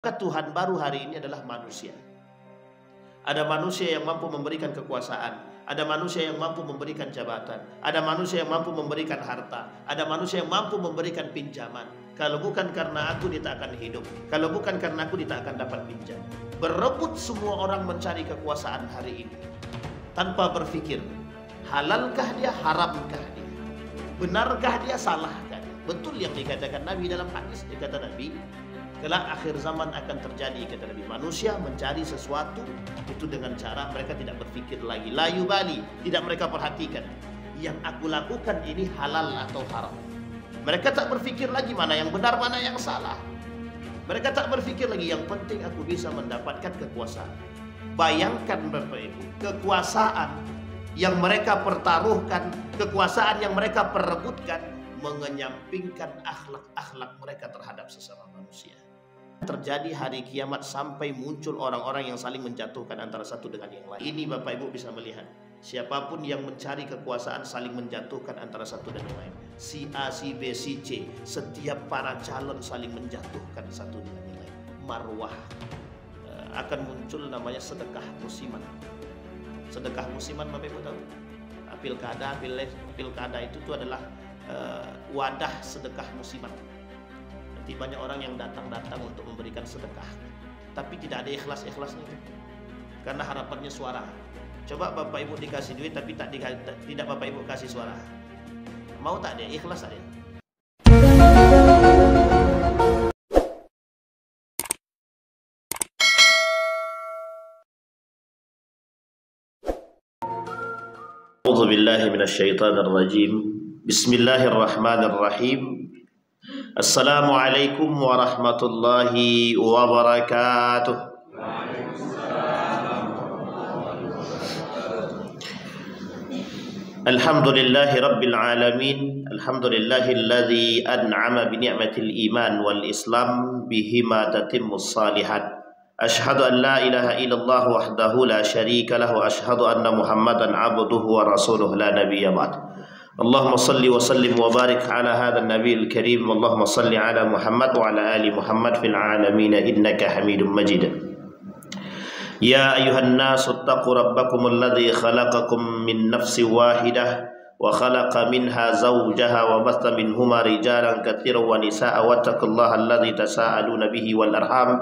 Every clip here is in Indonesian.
Tuhan baru hari ini adalah manusia. Ada manusia yang mampu memberikan kekuasaan, ada manusia yang mampu memberikan jabatan, ada manusia yang mampu memberikan harta, ada manusia yang mampu memberikan pinjaman. Kalau bukan karena aku, dia tak akan hidup. Kalau bukan karena aku, dia tak akan dapat pinjam. Berebut semua orang mencari kekuasaan hari ini tanpa berpikir, halalkah dia, haramkah dia, benarkah dia, salahkah dia. Betul yang dikatakan Nabi dalam hadis. Dia kata Nabi, kelak akhir zaman akan terjadi, kata Nabi, manusia mencari sesuatu itu dengan cara mereka tidak berpikir lagi, layu bali, tidak mereka perhatikan yang aku lakukan ini halal atau haram. Mereka tak berpikir lagi mana yang benar, mana yang salah. Mereka tak berpikir lagi, yang penting aku bisa mendapatkan kekuasaan. Bayangkan Bapak Ibu, kekuasaan yang mereka pertaruhkan, kekuasaan yang mereka perebutkan, mengenyampingkan akhlak-akhlak mereka terhadap sesama manusia. Terjadi hari kiamat sampai muncul orang-orang yang saling menjatuhkan antara satu dengan yang lain. Ini Bapak Ibu bisa melihat, siapapun yang mencari kekuasaan saling menjatuhkan antara satu dan yang lain. Si A, si B, si C, setiap para calon saling menjatuhkan satu dengan yang lain. Marwah akan muncul namanya sedekah musiman. Sedekah musiman Bapak Ibu tahu? Pilkada itu tuh adalah wadah sedekah musiman. Nanti banyak orang yang datang untuk memberikan sedekah, tapi tidak ada ikhlas-ikhlasnya, karena harapannya suara. Coba Bapak Ibu dikasih duit tapi tidak Bapak Ibu kasih suara, mau tak dia ikhlas tak dia? A'udzubillahi minasyaitonir rajim. Bismillahirrahmanirrahim. Assalamualaikum warahmatullahi wabarakatuh. Alhamdulillahi rabbil alamin. Alhamdulillahilladzi an'ama bi ni'matil iman wal islam bihima tatimmus salihat. Ashhadu an la ilaha illallah wahdahu la syarika lahu, ashhadu anna Muhammadan abduhu wa rasuluhu la nabiyya ba'd. Allahumma salli wa sallim wa barik ala hadzal nabiyil karim. Allahumma salli ala Muhammad wa ala ali Muhammad fil alamin innaka Hamidum Majid. Ya ayuhan nasu ittaqu rabbakumul ladzi khalaqakum min nafsin wahidah wa khalaqa minha zawjaha wa batha minhuma rijalan katsiran wa nisaa'a wattaqullaha alladzi tasaaluna bihi wal arham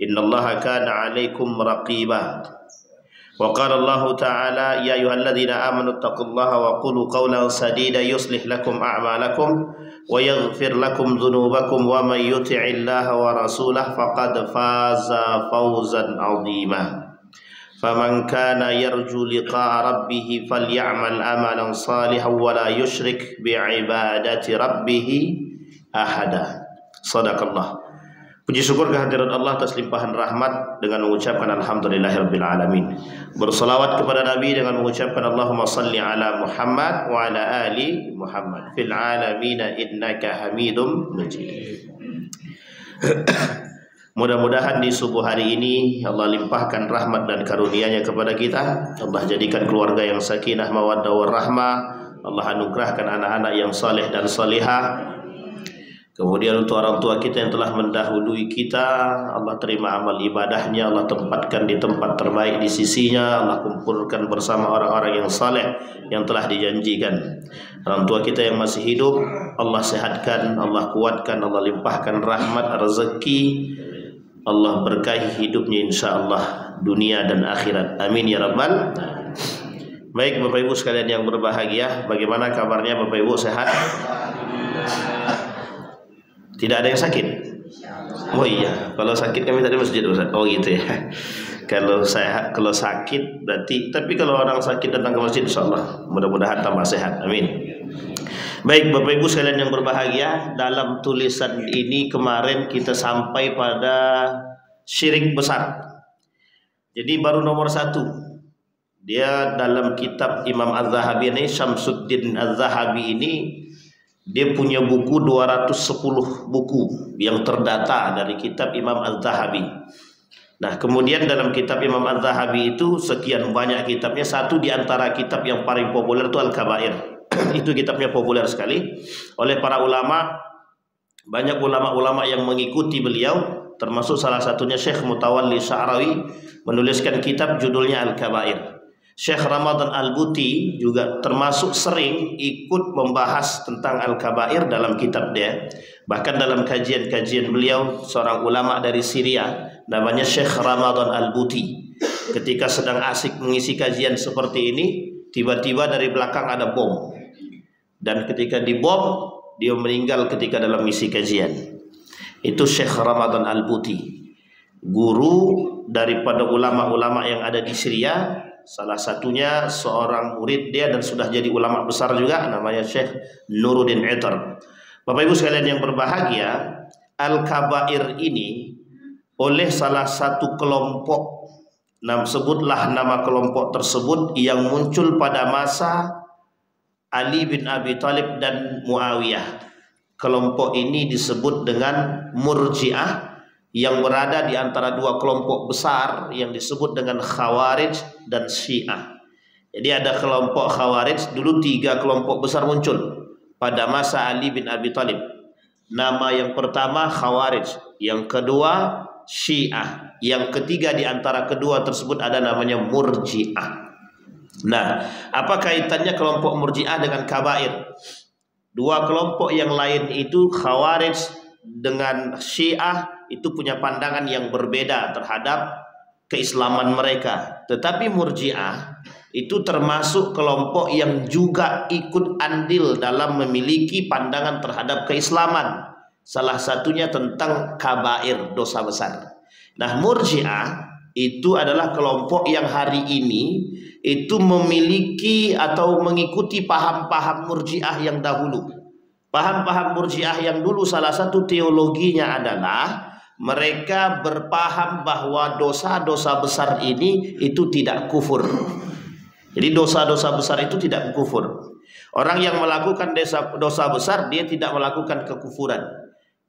innallaha kana 'alaikum raqiba. Wa qala Allah ta'ala ya ayyuhalladzina amanu taqullaha wa qulu qawlan sadida yuslih lakum a'malakum wa yaghfir lakum dhunubakum wa may yuti'illaha wa rasulahu faqad faza fawzan 'azima. Faman kana yarju liqa'a rabbih falyamal amalan salihan wa la yusyrik bi'ibadati rabbih ahada. Shadaqallah. Puji syukur kehadirat Allah atas limpahan rahmat dengan mengucapkan alhamdulillahirabbil alamin. Berselawat kepada Nabi dengan mengucapkan Allahumma salli ala Muhammad wa ala ali Muhammad fil alamin innaka Hamidum Majid. Mudah-mudahan di subuh hari ini Allah limpahkan rahmat dan karunia-Nya kepada kita. Allah jadikan keluarga yang sakinah mawaddah warahmah. Allah anugerahkan anak-anak yang saleh dan salihah. Kemudian untuk orang tua kita yang telah mendahului kita, Allah terima amal ibadahnya, Allah tempatkan di tempat terbaik di sisinya, Allah kumpulkan bersama orang-orang yang saleh yang telah dijanjikan. Orang tua kita yang masih hidup, Allah sehatkan, Allah kuatkan, Allah limpahkan rahmat, rezeki, Allah berkahi hidupnya insyaallah dunia dan akhirat. Amin ya rabbal. Baik Bapak Ibu sekalian yang berbahagia, bagaimana kabarnya Bapak Ibu, sehat? Tidak ada yang sakit? Oh iya, kalau sakit kami tadi masjid Ustaz. Oh gitu ya. Kalau sakit berarti, tapi kalau orang sakit datang ke masjid insyaallah mudah-mudahan tambah sehat. Amin. Baik Bapak Ibu sekalian yang berbahagia, dalam tulisan ini kemarin kita sampai pada syirik besar. Jadi baru nomor 1. Dia dalam kitab Imam Az-Zahabi ini, Syamsuddin Az-Zahabi ini, dia punya buku 210 buku yang terdata dari kitab Imam Az-Zahabi. Nah, kemudian dalam kitab Imam Az-Zahabi itu sekian banyak kitabnya, satu di antara kitab yang paling populer itu Al-Kabair. Itu kitabnya populer sekali oleh para ulama. Banyak ulama-ulama yang mengikuti beliau termasuk salah satunya Syekh Mutawalli Sya'rawi menuliskan kitab judulnya Al-Kabair. Syekh Ramadan Al-Buti juga termasuk sering ikut membahas tentang Al-Kabair dalam kitab dia. Bahkan dalam kajian-kajian beliau, seorang ulama dari Syria namanya Syekh Ramadan Al-Buti, ketika sedang asik mengisi kajian seperti ini, tiba-tiba dari belakang ada bom. Dan ketika dibom, dia meninggal ketika dalam misi kajian. Itu Syekh Ramadan Al-Buti, guru daripada ulama-ulama yang ada di Syria. Salah satunya seorang murid dia dan sudah jadi ulama besar juga, namanya Syekh Nuruddin Itar. Bapak Ibu sekalian yang berbahagia, Al-Kabair ini oleh salah satu kelompok, sebutlah nama kelompok tersebut, yang muncul pada masa Ali bin Abi Thalib dan Muawiyah. Kelompok ini disebut dengan Murji'ah, yang berada di antara dua kelompok besar yang disebut dengan Khawarij dan Syiah. Jadi ada kelompok Khawarij, dulu 3 kelompok besar muncul pada masa Ali bin Abi Thalib. Nama yang pertama Khawarij, yang kedua Syiah, yang ketiga di antara kedua tersebut ada namanya Murji'ah. Nah, apa kaitannya kelompok Murji'ah dengan Kabair? Dua kelompok yang lain itu, Khawarij dengan Syiah, itu punya pandangan yang berbeda terhadap keislaman mereka. Tetapi Murji'ah itu termasuk kelompok yang juga ikut andil dalam memiliki pandangan terhadap keislaman. Salah satunya tentang kabair, dosa besar. Nah, Murji'ah itu adalah kelompok yang hari ini itu memiliki atau mengikuti paham-paham Murji'ah yang dahulu. Paham-paham Murji'ah yang dulu salah satu teologinya adalah mereka berpaham bahwa dosa-dosa besar ini itu tidak kufur. Jadi dosa-dosa besar itu tidak kufur. Orang yang melakukan dosa besar, dia tidak melakukan kekufuran.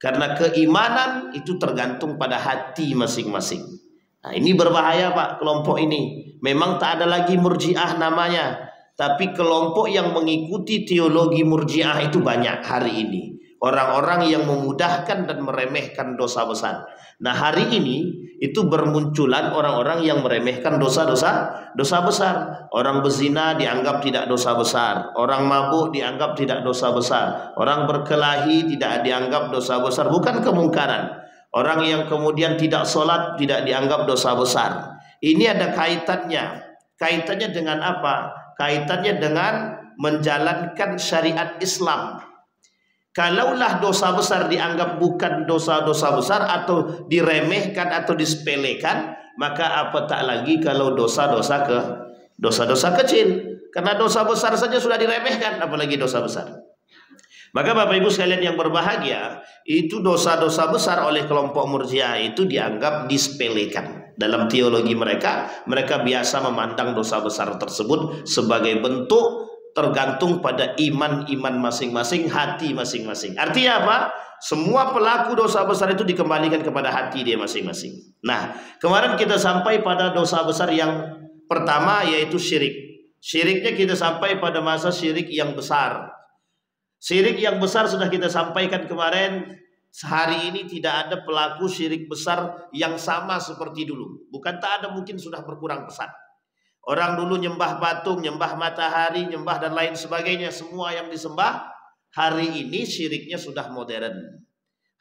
Karena keimanan itu tergantung pada hati masing-masing. Nah, ini berbahaya Pak, kelompok ini. Memang tak ada lagi Murji'ah namanya, tapi kelompok yang mengikuti teologi Murji'ah itu banyak hari ini. Orang-orang yang memudahkan dan meremehkan dosa besar. Nah, hari ini itu bermunculan orang-orang yang meremehkan dosa besar. Orang berzina dianggap tidak dosa besar. Orang mabuk dianggap tidak dosa besar. Orang berkelahi tidak dianggap dosa besar, bukan kemungkaran. Orang yang kemudian tidak sholat tidak dianggap dosa besar. Ini ada kaitannya. Kaitannya dengan apa? Kaitannya dengan menjalankan syariat Islam. Kalaulah dosa besar dianggap bukan dosa-dosa besar atau diremehkan atau disepelekan, maka apa tak lagi kalau dosa-dosa kecil. Karena dosa besar saja sudah diremehkan, apalagi dosa besar. Maka Bapak Ibu sekalian yang berbahagia, itu dosa-dosa besar oleh kelompok Murji'ah itu dianggap disepelekan. Dalam teologi mereka, mereka biasa memandang dosa besar tersebut sebagai bentuk tergantung pada iman masing-masing, hati masing-masing. Artinya apa? Semua pelaku dosa besar itu dikembalikan kepada hati dia masing-masing. Nah, kemarin kita sampai pada dosa besar yang pertama, yaitu syirik. Syiriknya kita sampai pada masa syirik yang besar. Syirik yang besar sudah kita sampaikan kemarin. Hari ini tidak ada pelaku syirik besar yang sama seperti dulu. Bukan tak ada, mungkin sudah berkurang pesat. Orang dulu nyembah patung, nyembah matahari, nyembah dan lain sebagainya, semua yang disembah. Hari ini syiriknya sudah modern.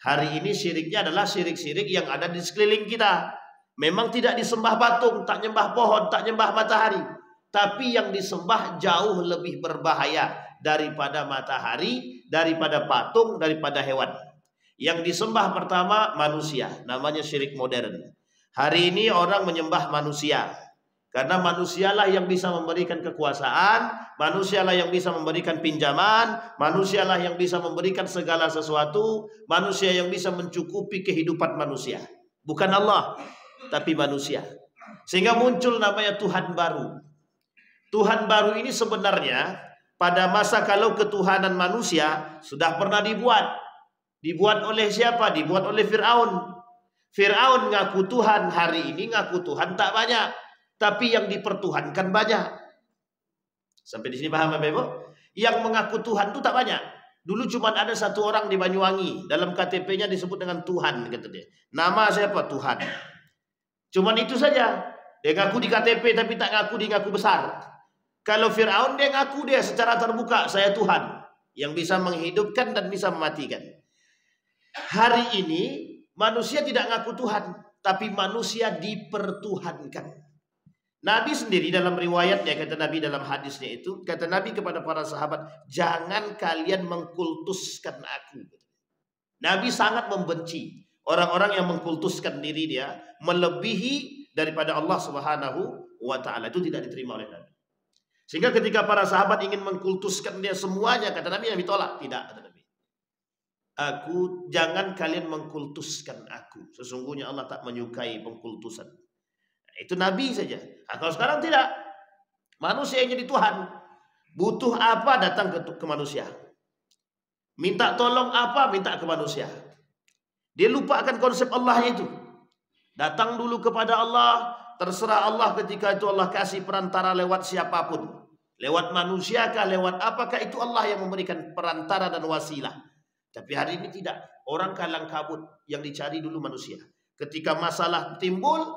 Hari ini syiriknya adalah syirik-syirik yang ada di sekeliling kita. Memang tidak disembah patung, tak nyembah pohon, tak nyembah matahari. Tapi yang disembah jauh lebih berbahaya daripada matahari, daripada patung, daripada hewan. Yang disembah pertama manusia, namanya syirik modern. Hari ini orang menyembah manusia. Karena manusialah yang bisa memberikan kekuasaan, manusialah yang bisa memberikan pinjaman, manusialah yang bisa memberikan segala sesuatu, manusia yang bisa mencukupi kehidupan manusia. Bukan Allah, tapi manusia. Sehingga muncul namanya Tuhan baru. Tuhan baru ini sebenarnya pada masa kalau ketuhanan manusia sudah pernah dibuat. Dibuat oleh siapa? Dibuat oleh Fir'aun. Fir'aun ngaku Tuhan, hari ini ngaku Tuhan tak banyak. Tapi yang dipertuhankan banyak. Sampai di sini paham Bapak Ibu? Yang mengaku Tuhan itu tak banyak. Dulu cuma ada satu orang di Banyuwangi, dalam KTP-nya disebut dengan Tuhan, kata dia. Nama siapa? Tuhan. Cuman itu saja. Dia ngaku di KTP tapi tak ngaku, dia ngaku besar. Kalau Fir'aun dia ngaku dia secara terbuka, saya Tuhan yang bisa menghidupkan dan bisa mematikan. Hari ini manusia tidak ngaku Tuhan, tapi manusia dipertuhankan. Nabi sendiri dalam riwayatnya, kata Nabi dalam hadisnya itu, kata Nabi kepada para sahabat, jangan kalian mengkultuskan aku. Nabi sangat membenci orang-orang yang mengkultuskan diri dia melebihi daripada Allah Subhanahu wa taala. Itu tidak diterima oleh Nabi. Sehingga ketika para sahabat ingin mengkultuskan dia semuanya, kata Nabi, Nabi tolak. Tidak, kata Nabi. Jangan kalian mengkultuskan aku. Sesungguhnya Allah tak menyukai pengkultusan. Itu Nabi saja. Nah, kalau sekarang tidak. Manusia yang jadi Tuhan. Butuh apa datang ke manusia. Minta tolong apa minta ke manusia. Dia lupa akan konsep Allah itu. Datang dulu kepada Allah. Terserah Allah ketika itu Allah kasih perantara lewat siapapun. Lewat manusia kah, lewat apakah, itu Allah yang memberikan perantara dan wasilah. Tapi hari ini tidak. Orang kalang kabut, yang dicari dulu manusia. Ketika masalah timbul,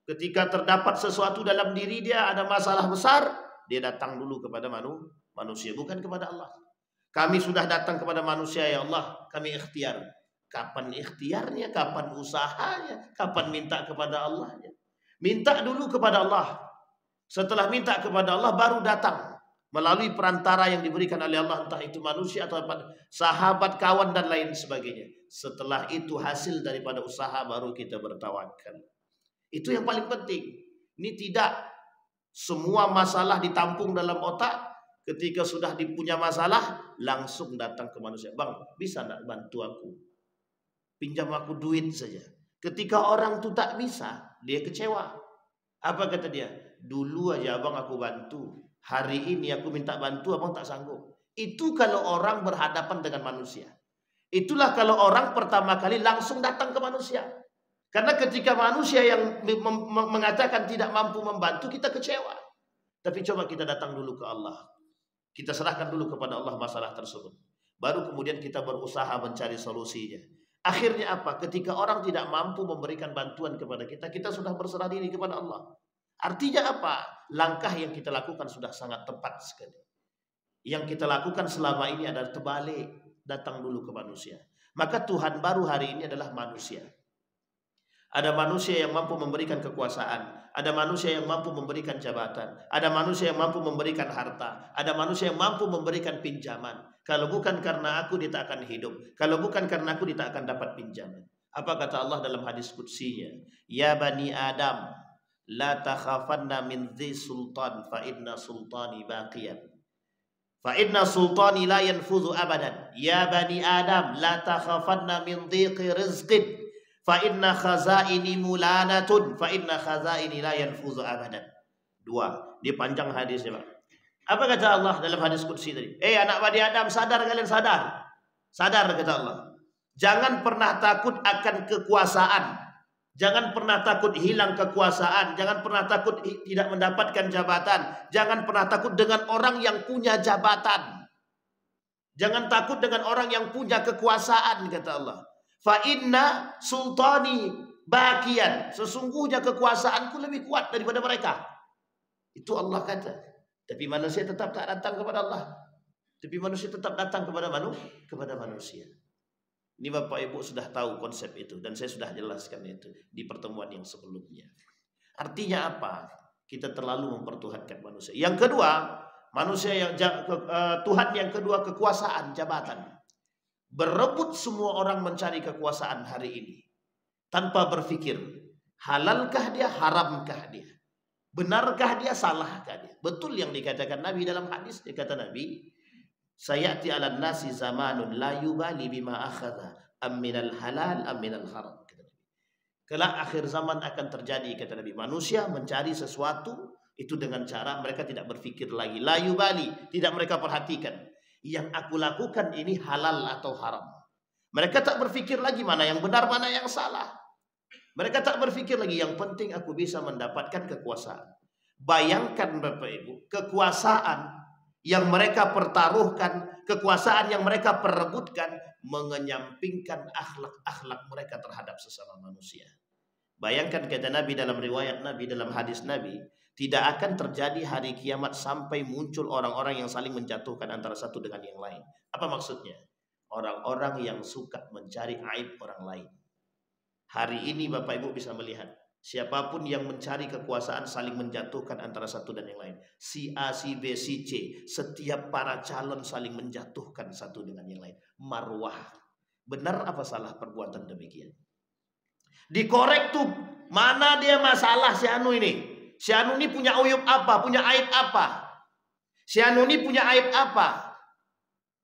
ketika terdapat sesuatu dalam diri dia, ada masalah besar, dia datang dulu kepada manusia, bukan kepada Allah. Kami sudah datang kepada manusia, ya Allah, kami ikhtiar. Kapan ikhtiarnya, kapan usahanya, kapan minta kepada Allah? Minta dulu kepada Allah. Setelah minta kepada Allah, baru datang melalui perantara yang diberikan oleh Allah, entah itu manusia atau sahabat, kawan, dan lain sebagainya. Setelah itu hasil daripada usaha, baru kita bertawakal. Itu yang paling penting. Ini tidak semua masalah ditampung dalam otak. Ketika sudah dipunya masalah, langsung datang ke manusia. Bang, bisa enggak bantu aku? Pinjam aku duit saja. Ketika orang itu tak bisa, dia kecewa. Apa kata dia? Dulu aja abang aku bantu. Hari ini aku minta bantu, abang tak sanggup. Itu kalau orang berhadapan dengan manusia. Itulah kalau orang pertama kali langsung datang ke manusia. Karena ketika manusia yang mengatakan tidak mampu membantu, kita kecewa. Tapi coba kita datang dulu ke Allah. Kita serahkan dulu kepada Allah masalah tersebut. Baru kemudian kita berusaha mencari solusinya. Akhirnya apa? Ketika orang tidak mampu memberikan bantuan kepada kita, kita sudah berserah diri kepada Allah. Artinya apa? Langkah yang kita lakukan sudah sangat tepat sekali. Yang kita lakukan selama ini adalah terbalik. Datang dulu ke manusia. Maka Tuhan baru hari ini adalah manusia. Ada manusia yang mampu memberikan kekuasaan. Ada manusia yang mampu memberikan jabatan. Ada manusia yang mampu memberikan harta. Ada manusia yang mampu memberikan pinjaman. Kalau bukan karena aku, dia tak akan hidup. Kalau bukan karena aku, dia tak akan dapat pinjaman. Apa kata Allah dalam hadis qudsinya? Ya bani Adam, la takhafanna min dhi sultan, fa inna sultani baqiyan. Fa inna sultani la yanfudhu abadan. Ya bani Adam, la takhafanna min dhiqi rizqin. Fa inna khazaini mulanatun, fa inna khazaini la yanfuzu abadan. Dua, dia panjang hadisnya, Pak. Apa kata Allah dalam hadis qudsi tadi? Anak bani Adam, sadar kalian, sadar. Sadar kata Allah. Jangan pernah takut akan kekuasaan. Jangan pernah takut hilang kekuasaan. Jangan pernah takut tidak mendapatkan jabatan. Jangan pernah takut dengan orang yang punya jabatan. Jangan takut dengan orang yang punya kekuasaan, kata Allah. Fa inna sultani baqiyan. Sesungguhnya kekuasaanku lebih kuat daripada mereka. Itu Allah kata. Tapi manusia tetap tak datang kepada Allah. Tapi manusia tetap datang kepada manusia. Ini Bapak Ibu sudah tahu konsep itu. Dan saya sudah jelaskan itu di pertemuan yang sebelumnya. Artinya apa? Kita terlalu mempertuhankan manusia. Yang kedua, manusia yang Tuhan yang kedua, kekuasaan, jabatan. Berebut semua orang mencari kekuasaan hari ini tanpa berpikir halalkah dia, haramkah dia, benarkah dia, salahkah dia. Betul yang dikatakan Nabi dalam hadis. Dia kata Nabi, sayati 'alan nasi zamanun la yubali bima akhadha am minal halal am minal haram. Kelak akhir zaman akan terjadi, kata Nabi, manusia mencari sesuatu itu dengan cara mereka tidak berpikir lagi, la yubali, tidak mereka perhatikan yang aku lakukan ini halal atau haram. Mereka tak berpikir lagi mana yang benar, mana yang salah. Mereka tak berpikir lagi, yang penting aku bisa mendapatkan kekuasaan. Bayangkan Bapak Ibu, kekuasaan yang mereka pertaruhkan, kekuasaan yang mereka perebutkan, mengenyampingkan akhlak-akhlak mereka terhadap sesama manusia. Bayangkan kata Nabi dalam riwayat Nabi, dalam hadis Nabi, tidak akan terjadi hari kiamat sampai muncul orang-orang yang saling menjatuhkan antara satu dengan yang lain. Apa maksudnya? Orang-orang yang suka mencari aib orang lain. Hari ini Bapak Ibu bisa melihat, siapapun yang mencari kekuasaan saling menjatuhkan antara satu dan yang lain. Si A, si B, si C, setiap para calon saling menjatuhkan satu dengan yang lain. Marwah. Benar apa salah perbuatan demikian? Dikorek tuh, mana dia masalah si Anu ini? Si Anu ini punya uyub apa? Punya aib apa? Si Anu ini punya aib apa?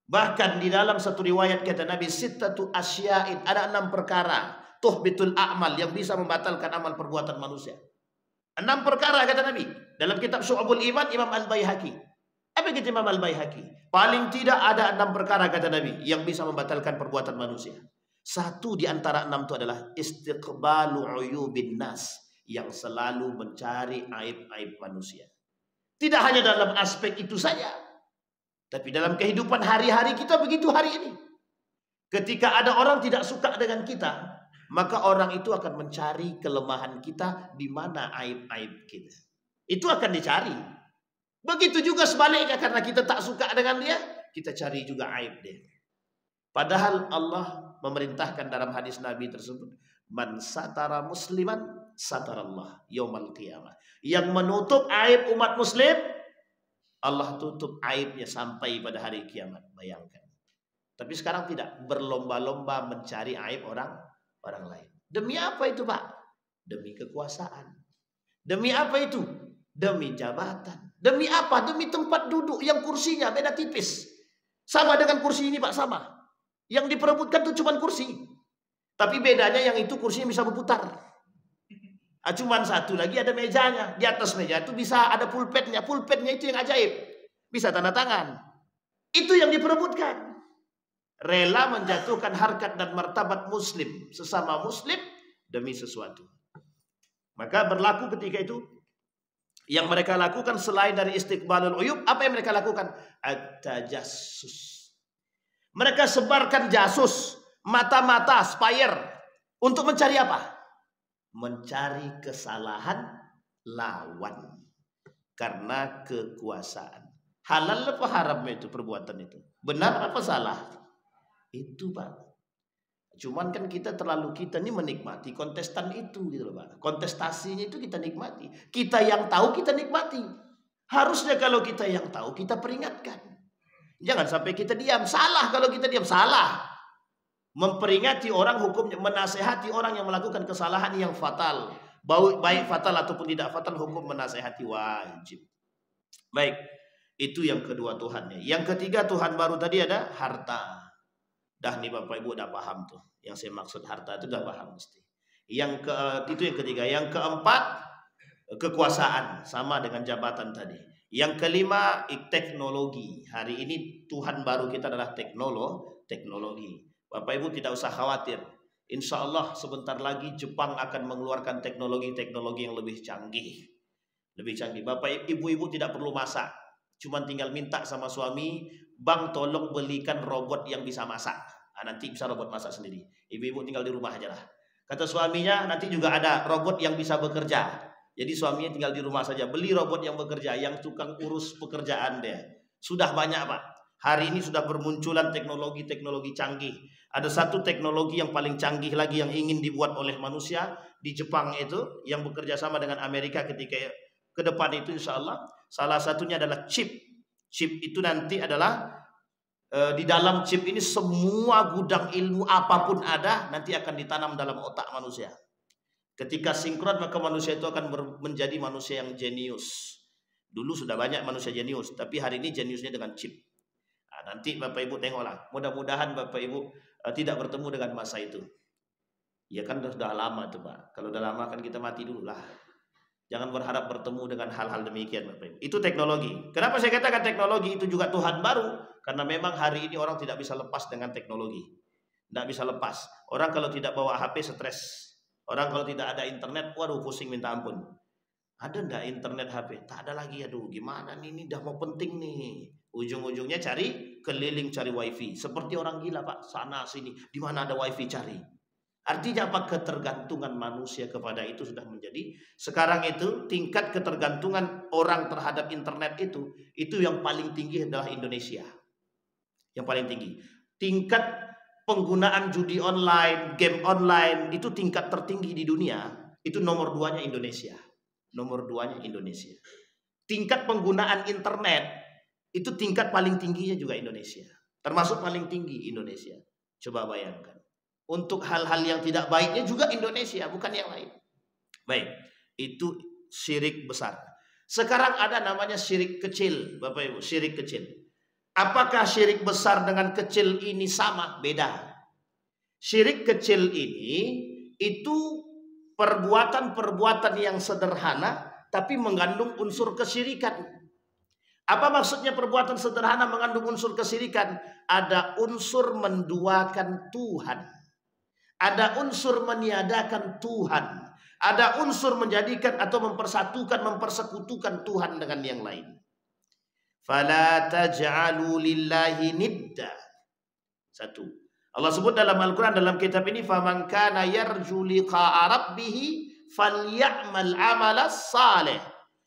Bahkan di dalam satu riwayat kata Nabi, sittatu asya'in, ada 6 perkara tuhbitul a'mal yang bisa membatalkan amal perbuatan manusia. 6 perkara kata Nabi dalam kitab Syu'abul Iman Imam Al-Baihaqi. Apa kata Imam Al-Baihaqi? Paling tidak ada 6 perkara kata Nabi yang bisa membatalkan perbuatan manusia. Satu di antara 6 itu adalah istiqbalu uyubin nas, yang selalu mencari aib-aib manusia. Tidak hanya dalam aspek itu saja, tapi dalam kehidupan hari-hari kita begitu hari ini. Ketika ada orang tidak suka dengan kita, maka orang itu akan mencari kelemahan kita, di mana aib-aib kita. Itu akan dicari. Begitu juga sebaliknya, karena kita tak suka dengan dia, kita cari juga aib dia. Padahal Allah memerintahkan dalam hadis Nabi tersebut, man satara musliman satarallah yaumal qiyamah. Yang menutup aib umat muslim, Allah tutup aibnya sampai pada hari kiamat. Bayangkan. Tapi sekarang tidak, berlomba-lomba mencari aib orang lain. Demi apa itu, Pak? Demi kekuasaan. Demi apa itu? Demi jabatan. Demi apa? Demi tempat duduk yang kursinya beda tipis. Sama dengan kursi ini, Pak, sama. Yang diperebutkan itu cuma kursi. Tapi bedanya yang itu kursinya bisa berputar. Cuman satu lagi ada mejanya. Di atas meja itu bisa ada pulpetnya. Pulpetnya itu yang ajaib. Bisa tanda tangan. Itu yang diperebutkan. Rela menjatuhkan harkat dan martabat muslim, sesama muslim, demi sesuatu. Maka berlaku ketika itu, yang mereka lakukan selain dari istiqbalul uyub, apa yang mereka lakukan? At-tajassus. Mereka sebarkan jasus, mata-mata, spire, untuk mencari apa? Mencari kesalahan lawan karena kekuasaan. Halal apa haram itu perbuatan itu? Benar apa salah? Itu, Pak. Cuman kan kita ini menikmati kontestan itu gitu loh, Pak. Kontestasinya itu kita nikmati. Kita yang tahu kita nikmati. Harusnya kalau kita yang tahu kita peringatkan. Jangan sampai kita diam. Salah kalau kita diam, salah. Memperingati orang hukumnya, menasehati orang yang melakukan kesalahan yang fatal. Baik fatal ataupun tidak fatal, hukum menasehati wajib. Baik, itu yang kedua Tuhannya. Yang ketiga Tuhan baru tadi ada harta. Dah nih Bapak Ibu udah paham tuh. Yang saya maksud harta itu udah paham mesti. Itu yang ketiga. Yang keempat kekuasaan, sama dengan jabatan tadi. Yang kelima teknologi. Hari ini Tuhan baru kita adalah teknologi. Bapak Ibu tidak usah khawatir. Insya Allah sebentar lagi Jepang akan mengeluarkan teknologi yang lebih canggih. Bapak Ibu tidak perlu masak. Cuman tinggal minta sama suami, Bang tolong belikan robot yang bisa masak. Nanti bisa robot masak sendiri. Ibu-ibu tinggal di rumah aja lah. Kata suaminya, nanti juga ada robot yang bisa bekerja. Jadi suaminya tinggal di rumah saja. Beli robot yang bekerja, yang tukang urus pekerjaan dia. Sudah banyak, Pak. Hari ini sudah bermunculan teknologi canggih. Ada satu teknologi yang paling canggih lagi yang ingin dibuat oleh manusia di Jepang itu, yang bekerja sama dengan Amerika ketika ke depan itu insya Allah. Salah satunya adalah chip. Chip itu nanti adalah di dalam chip ini semua gudang ilmu apapun ada, nanti akan ditanam dalam otak manusia. Ketika sinkron maka manusia itu akan menjadi manusia yang jenius. Dulu sudah banyak manusia jenius, tapi hari ini jeniusnya dengan chip. Nanti Bapak Ibu tengoklah. Mudah-mudahan Bapak Ibu tidak bertemu dengan masa itu. Ya kan sudah lama tuh, Pak. Kalau udah lama kan kita mati dulu lah. Jangan berharap bertemu dengan hal-hal demikian, Bapak Ibu. Itu teknologi. Kenapa saya katakan teknologi itu juga Tuhan baru? Karena memang hari ini orang tidak bisa lepas dengan teknologi. Tidak bisa lepas. Orang kalau tidak bawa HP stres. Orang kalau tidak ada internet, waduh pusing minta ampun. Ada enggak internet HP? Tak ada lagi, aduh gimana nih, ini udah mau penting nih. Ujung-ujungnya keliling cari wifi. Seperti orang gila Pak, sana sini, di mana ada wifi cari. Artinya apa? Ketergantungan manusia kepada itu sudah menjadi. Sekarang itu tingkat ketergantungan orang terhadap internet itu yang paling tinggi adalah Indonesia. Yang paling tinggi. Tingkat penggunaan judi online, game online itu tingkat tertinggi di dunia. Itu nomor 2-nya Indonesia. Nomor 2-nya Indonesia. Tingkat penggunaan internet itu tingkat paling tingginya juga Indonesia. Termasuk paling tinggi Indonesia. Coba bayangkan. Untuk hal-hal yang tidak baiknya juga Indonesia, bukan yang lain. Baik, itu syirik besar. Sekarang ada namanya syirik kecil, Bapak Ibu, syirik kecil. Apakah syirik besar dengan kecil ini sama? Beda. Syirik kecil ini itu perbuatan-perbuatan yang sederhana tapi mengandung unsur kesyirikan. Apa maksudnya perbuatan sederhana mengandung unsur kesyirikan? Ada unsur menduakan Tuhan. Ada unsur meniadakan Tuhan. Ada unsur menjadikan atau mempersekutukan Tuhan dengan yang lain. Fala taj'alu lillahi nidda. Satu. Allah sebut dalam Al-Quran dalam kitab ini, faman kana yarju liqa'a rabbih falyamal amalas salih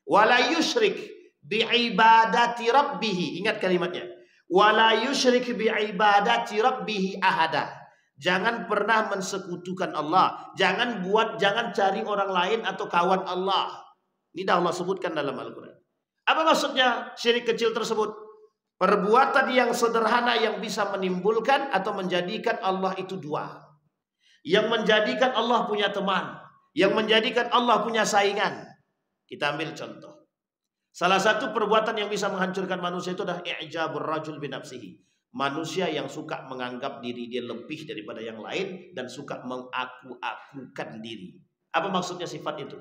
wala yusyrik bi'ibadati rabbih. Ingat kalimatnya. Wala yusyrik bi'ibadati rabbih ahada. Jangan pernah mensekutukan Allah. Jangan cari orang lain atau kawan Allah. Ini dah Allah sebutkan dalam Al-Quran. Apa maksudnya syirik kecil tersebut? Perbuatan yang sederhana yang bisa menimbulkan atau menjadikan Allah itu dua. Yang menjadikan Allah punya teman. Yang menjadikan Allah punya saingan. Kita ambil contoh. Salah satu perbuatan yang bisa menghancurkan manusia itu adalah i'jabur rajul binafsihi. Manusia yang suka menganggap diri dia lebih daripada yang lain dan suka mengaku-akukan diri. Apa maksudnya sifat itu?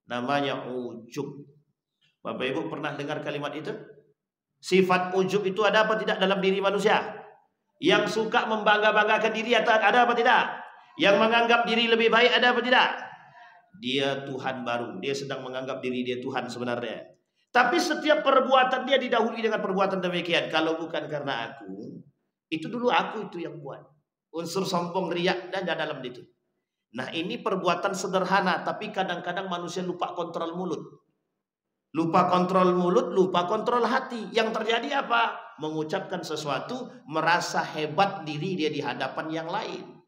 Namanya ujub. Bapak Ibu pernah dengar kalimat itu? Sifat ujub itu ada apa tidak dalam diri manusia? Yang suka membangga-banggakan diri ada apa tidak? Yang menganggap diri lebih baik ada apa tidak? Dia Tuhan baru. Dia sedang menganggap diri dia Tuhan sebenarnya. Tapi setiap perbuatan dia didahului dengan perbuatan demikian. Kalau bukan karena aku, itu dulu aku itu yang buat. Unsur sombong, riak dan dalam itu. Nah ini perbuatan sederhana, tapi kadang-kadang manusia lupa kontrol mulut. Lupa kontrol mulut, lupa kontrol hati. Yang terjadi apa? Mengucapkan sesuatu, merasa hebat diri dia di hadapan yang lain.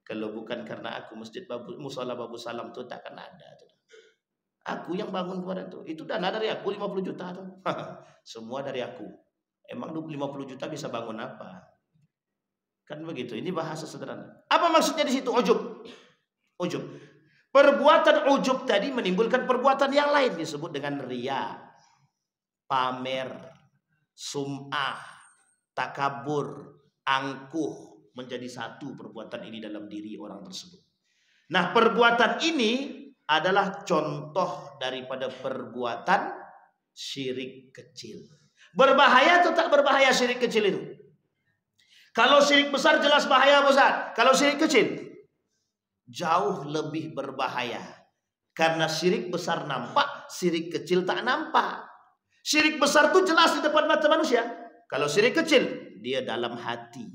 Kalau bukan karena aku, masjid Musala Babu Salam itu tak akan ada. Aku yang bangun kemarin tuh. Itu dana dari aku 50 juta tuh. Semua dari aku. Emang 50 juta bisa bangun apa? Kan begitu. Ini bahasa sederhana. Apa maksudnya di situ ujub? Ujub. Perbuatan ujub tadi menimbulkan perbuatan yang lain disebut dengan riya, pamer, sum'ah, takabur, angkuh menjadi satu perbuatan ini dalam diri orang tersebut. Nah, perbuatan ini adalah contoh daripada perbuatan syirik kecil. Berbahaya atau tak berbahaya syirik kecil itu? Kalau syirik besar jelas bahaya besar. Kalau syirik kecil jauh lebih berbahaya. Karena syirik besar nampak, syirik kecil tak nampak. Syirik besar itu jelas di depan mata manusia. Kalau syirik kecil dia dalam hati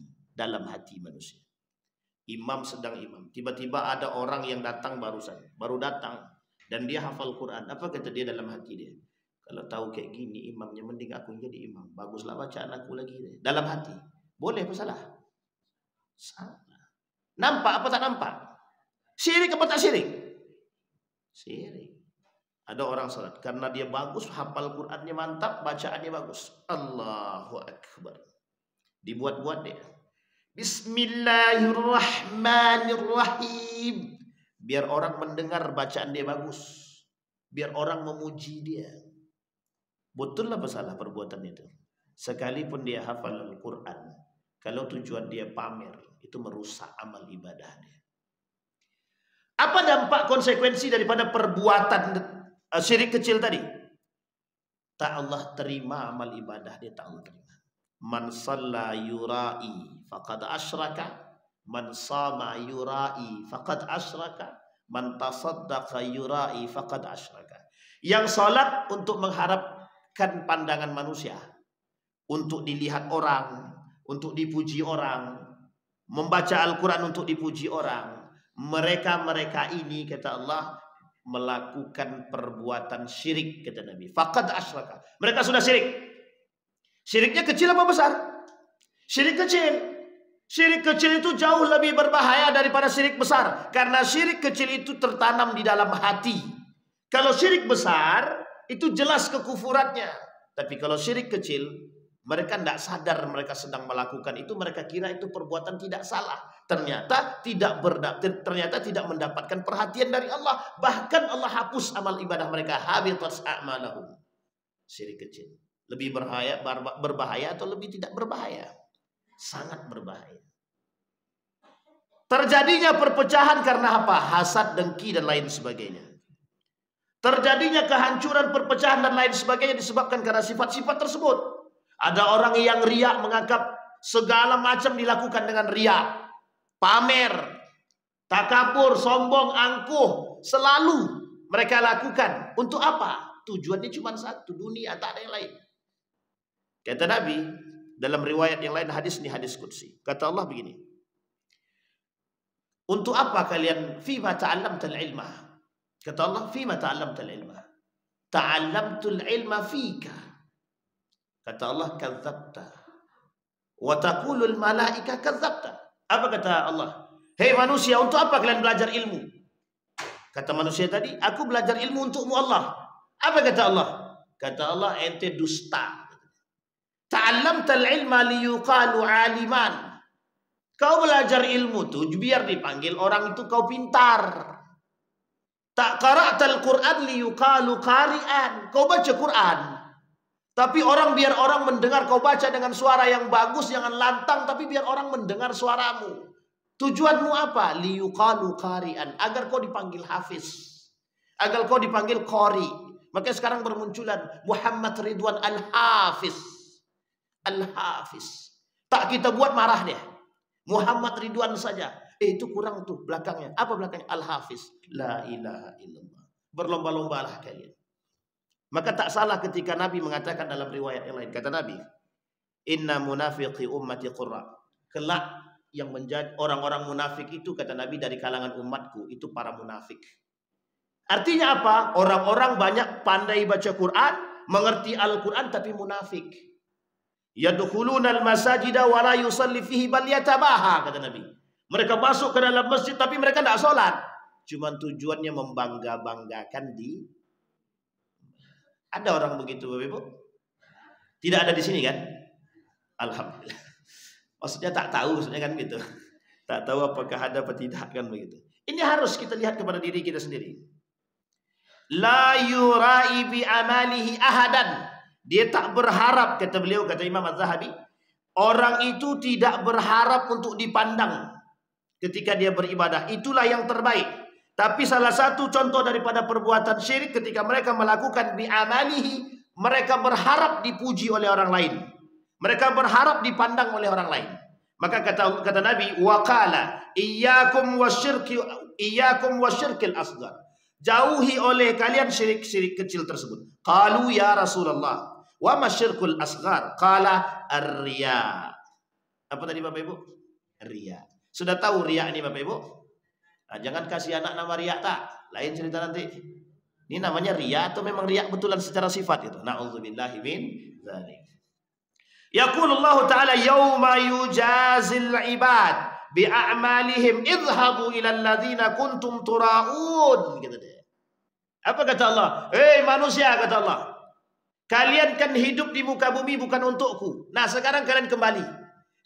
manusia. Imam sedang imam, tiba-tiba ada orang yang datang baru datang dan dia hafal Quran. Apa kata dia dalam hati dia? Kalau tahu kayak gini imamnya, mending aku jadi imam. Baguslah bacaan aku lagi deh. Dalam hati. Boleh apa salah? Salah. Nampak apa tak nampak? Syirik apa tak syirik? Syirik. Ada orang salat karena dia bagus, hafal Qurannya mantap, bacaannya bagus. Allahu Akbar. Dibuat-buat dia. Bismillahirrahmanirrahim. Biar orang mendengar bacaan dia bagus. Biar orang memuji dia. Betul apa salah perbuatan itu? Sekalipun dia hafal Al-Quran, kalau tujuan dia pamer, itu merusak amal ibadah dia. Apa dampak konsekuensi daripada perbuatan syirik kecil tadi? Tak Allah terima amal ibadah dia, tak Allah terima. Man shalla yura'i faqad asyraka, man sama yura'i faqad asyraka, man tasaddaqa yura'i faqad asyraka. Yang salat untuk mengharapkan pandangan manusia, untuk dilihat orang, untuk dipuji orang, membaca Al-Quran untuk dipuji orang. Mereka ini kata Allah melakukan perbuatan syirik, kata Nabi. Faqad asyraka. Mereka sudah syirik. Syiriknya kecil apa besar? Syirik kecil. Syirik kecil itu jauh lebih berbahaya daripada syirik besar. Karena syirik kecil itu tertanam di dalam hati. Kalau syirik besar, itu jelas kekufurannya. Tapi kalau syirik kecil, mereka tidak sadar mereka sedang melakukan itu. Mereka kira itu perbuatan tidak salah. Ternyata tidak mendapatkan perhatian dari Allah. Bahkan Allah hapus amal ibadah mereka. Habitat a'malahum. Syirik kecil. Lebih berbahaya atau lebih tidak berbahaya? Sangat berbahaya. Terjadinya perpecahan karena apa? Hasad, dengki, dan lain sebagainya. Terjadinya kehancuran, perpecahan, dan lain sebagainya disebabkan karena sifat-sifat tersebut. Ada orang yang riak, menganggap segala macam dilakukan dengan riak. Pamer, takabur, sombong, angkuh, selalu mereka lakukan. Untuk apa? Tujuannya cuma satu, dunia, tak ada yang lain. Kata Nabi, dalam riwayat yang lain, hadis ini hadis qudsi. Kata Allah begini, untuk apa kalian fima ta'allamtal ilma? Kata Allah, fima ta'allamtal ilma? Ta'allamtul ilma fika. Kata Allah, kadzabta. Wa taqulul malaika kadzabta. Apa kata Allah? Hei manusia, untuk apa kalian belajar ilmu? Kata manusia tadi, aku belajar ilmu untukmu Allah. Apa kata Allah? Kata Allah, ente dusta. Ta'allamtal ilma liyuqalu aliman. Kau belajar ilmu tuh biar dipanggil orang itu kau pintar. Tak qara'tal Qur'an liyuqalu qari'an. Kau baca Quran, tapi biar orang mendengar kau baca dengan suara yang bagus, jangan lantang, tapi biar orang mendengar suaramu. Tujuanmu apa? Liyuqalu qari'an, agar kau dipanggil hafiz, agar kau dipanggil qari. Maka sekarang bermunculan Muhammad Ridwan Al-Hafiz. Al-Hafiz. Tak kita buat marah dia. Muhammad Ridwan saja. Itu kurang tuh belakangnya. Apa belakangnya? Al-Hafiz. La ilaha illallah. Berlomba-lombalah kalian. Maka tak salah ketika Nabi mengatakan dalam riwayat yang lain. Kata Nabi, inna munafiqi ummati qurra. Kelak yang menjadi orang-orang munafik itu, kata Nabi, dari kalangan umatku, itu para munafik. Artinya apa? Orang-orang banyak pandai baca Quran, mengerti Al-Quran, tapi munafik. Yadkhuluna al-masajida wa la yusalli fihi bal yatabaha, kata Nabi. Mereka masuk ke dalam masjid tapi mereka tidak sholat. Cuma tujuannya membangga-banggakan di. Ada orang begitu, Bapak Ibu? Tidak ada di sini kan? Alhamdulillah. Maksudnya tak tahu, maksudnya kan gitu. Tak tahu apakah ada atau tidak kan begitu. Ini harus kita lihat kepada diri kita sendiri. La yura'i bi amalihi ahadan. Dia tak berharap, kata beliau, kata Imam Az-Zahabi, orang itu tidak berharap untuk dipandang ketika dia beribadah. Itulah yang terbaik. Tapi salah satu contoh daripada perbuatan syirik ketika mereka melakukan bi'amalihi, mereka berharap dipuji oleh orang lain. Mereka berharap dipandang oleh orang lain. Maka kata Nabi, waqala iyyakum wasyirkil asghar. Jauhi oleh kalian syirik-syirik kecil tersebut. Qalu ya Rasulullah, wa masyirkul asghar? Qala ar-riya. Apa tadi Bapak Ibu? Riya. Sudah tahu riya ini Bapak Ibu? Nah, jangan kasih anak nama riya tak. Lain cerita nanti. Ini namanya riya atau memang riya betulan secara sifat itu? Na'udzubillahi min dzalik. Yaqulullahu ta'ala yauma yujazil ibad bi'a'malihim idhabu ilal ladzina kuntum tura'un. Gitu deh. Apa kata Allah? Hei manusia, kata Allah, kalian kan hidup di muka bumi bukan untukku. Nah sekarang kalian kembali.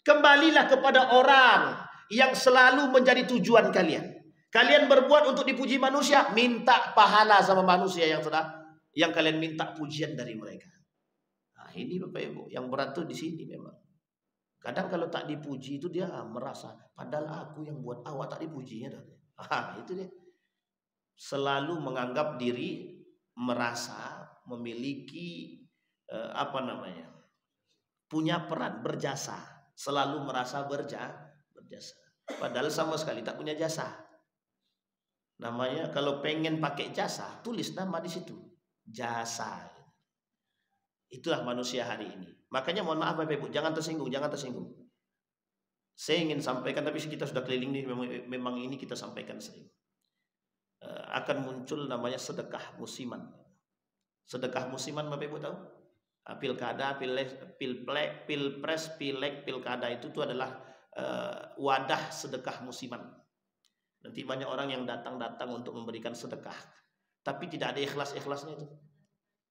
Kembalilah kepada orang yang selalu menjadi tujuan kalian. Kalian berbuat untuk dipuji manusia, minta pahala sama manusia yang kalian minta pujian dari mereka. Nah ini Bapak Ibu, yang berat tuh di sini memang. Kadang kalau tak dipuji itu dia merasa, padahal aku yang buat awak tak dipujinya. Itu dia. Selalu menganggap diri merasa memiliki punya peran, berjasa. Selalu merasa berjasa. Padahal sama sekali tak punya jasa. Namanya kalau pengen pakai jasa, tulis nama di situ. Jasa. Itulah manusia hari ini. Makanya mohon maaf Bapak Ibu, jangan tersinggung, jangan tersinggung. Saya ingin sampaikan, tapi kita sudah keliling nih, memang ini kita sampaikan sering. Akan muncul namanya sedekah musiman. Sedekah musiman Bapak Ibu tahu? Pilkada, pilpres, pileg, pilkada itu adalah wadah sedekah musiman. Nanti banyak orang yang datang untuk memberikan sedekah, tapi tidak ada ikhlas-ikhlasnya itu,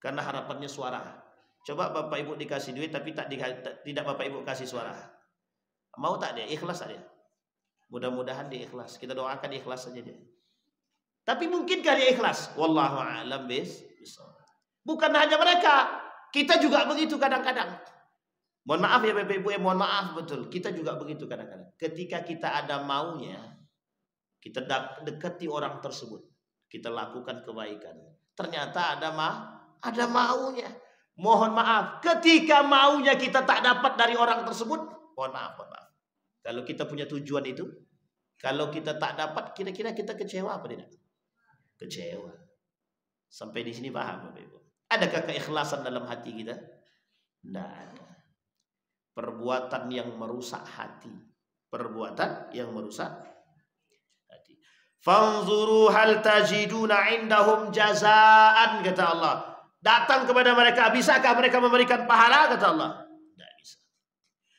karena harapannya suara. Coba Bapak Ibu dikasih duit tapi tidak Bapak Ibu kasih suara, mau tak dia? Ikhlas tak dia? Mudah-mudahan dia ikhlas. Kita doakan ikhlas saja dia. Tapi mungkinkah dia ikhlas? Wallahu a'lam bishawab. Bukan hanya mereka, kita juga begitu kadang-kadang. Mohon maaf ya Bapak Ibu, mohon maaf betul. Kita juga begitu kadang-kadang. Ketika kita ada maunya, kita dekati orang tersebut, kita lakukan kebaikan. Ternyata ada maunya. Mohon maaf, ketika maunya kita tak dapat dari orang tersebut, mohon maaf. Kalau kita punya tujuan itu, kalau kita tak dapat, kira-kira kita kecewa apa tidak? Kecewa. Sampai di sini paham Bapak Ibu? Adakah keikhlasan dalam hati kita? Tidak ada. Perbuatan yang merusak hati. Perbuatan yang merusak hati. Fanzuru hal tajiduna indahum jazaan, kata Allah. Datang kepada mereka, bisakah mereka memberikan pahala, kata Allah? Tidak bisa.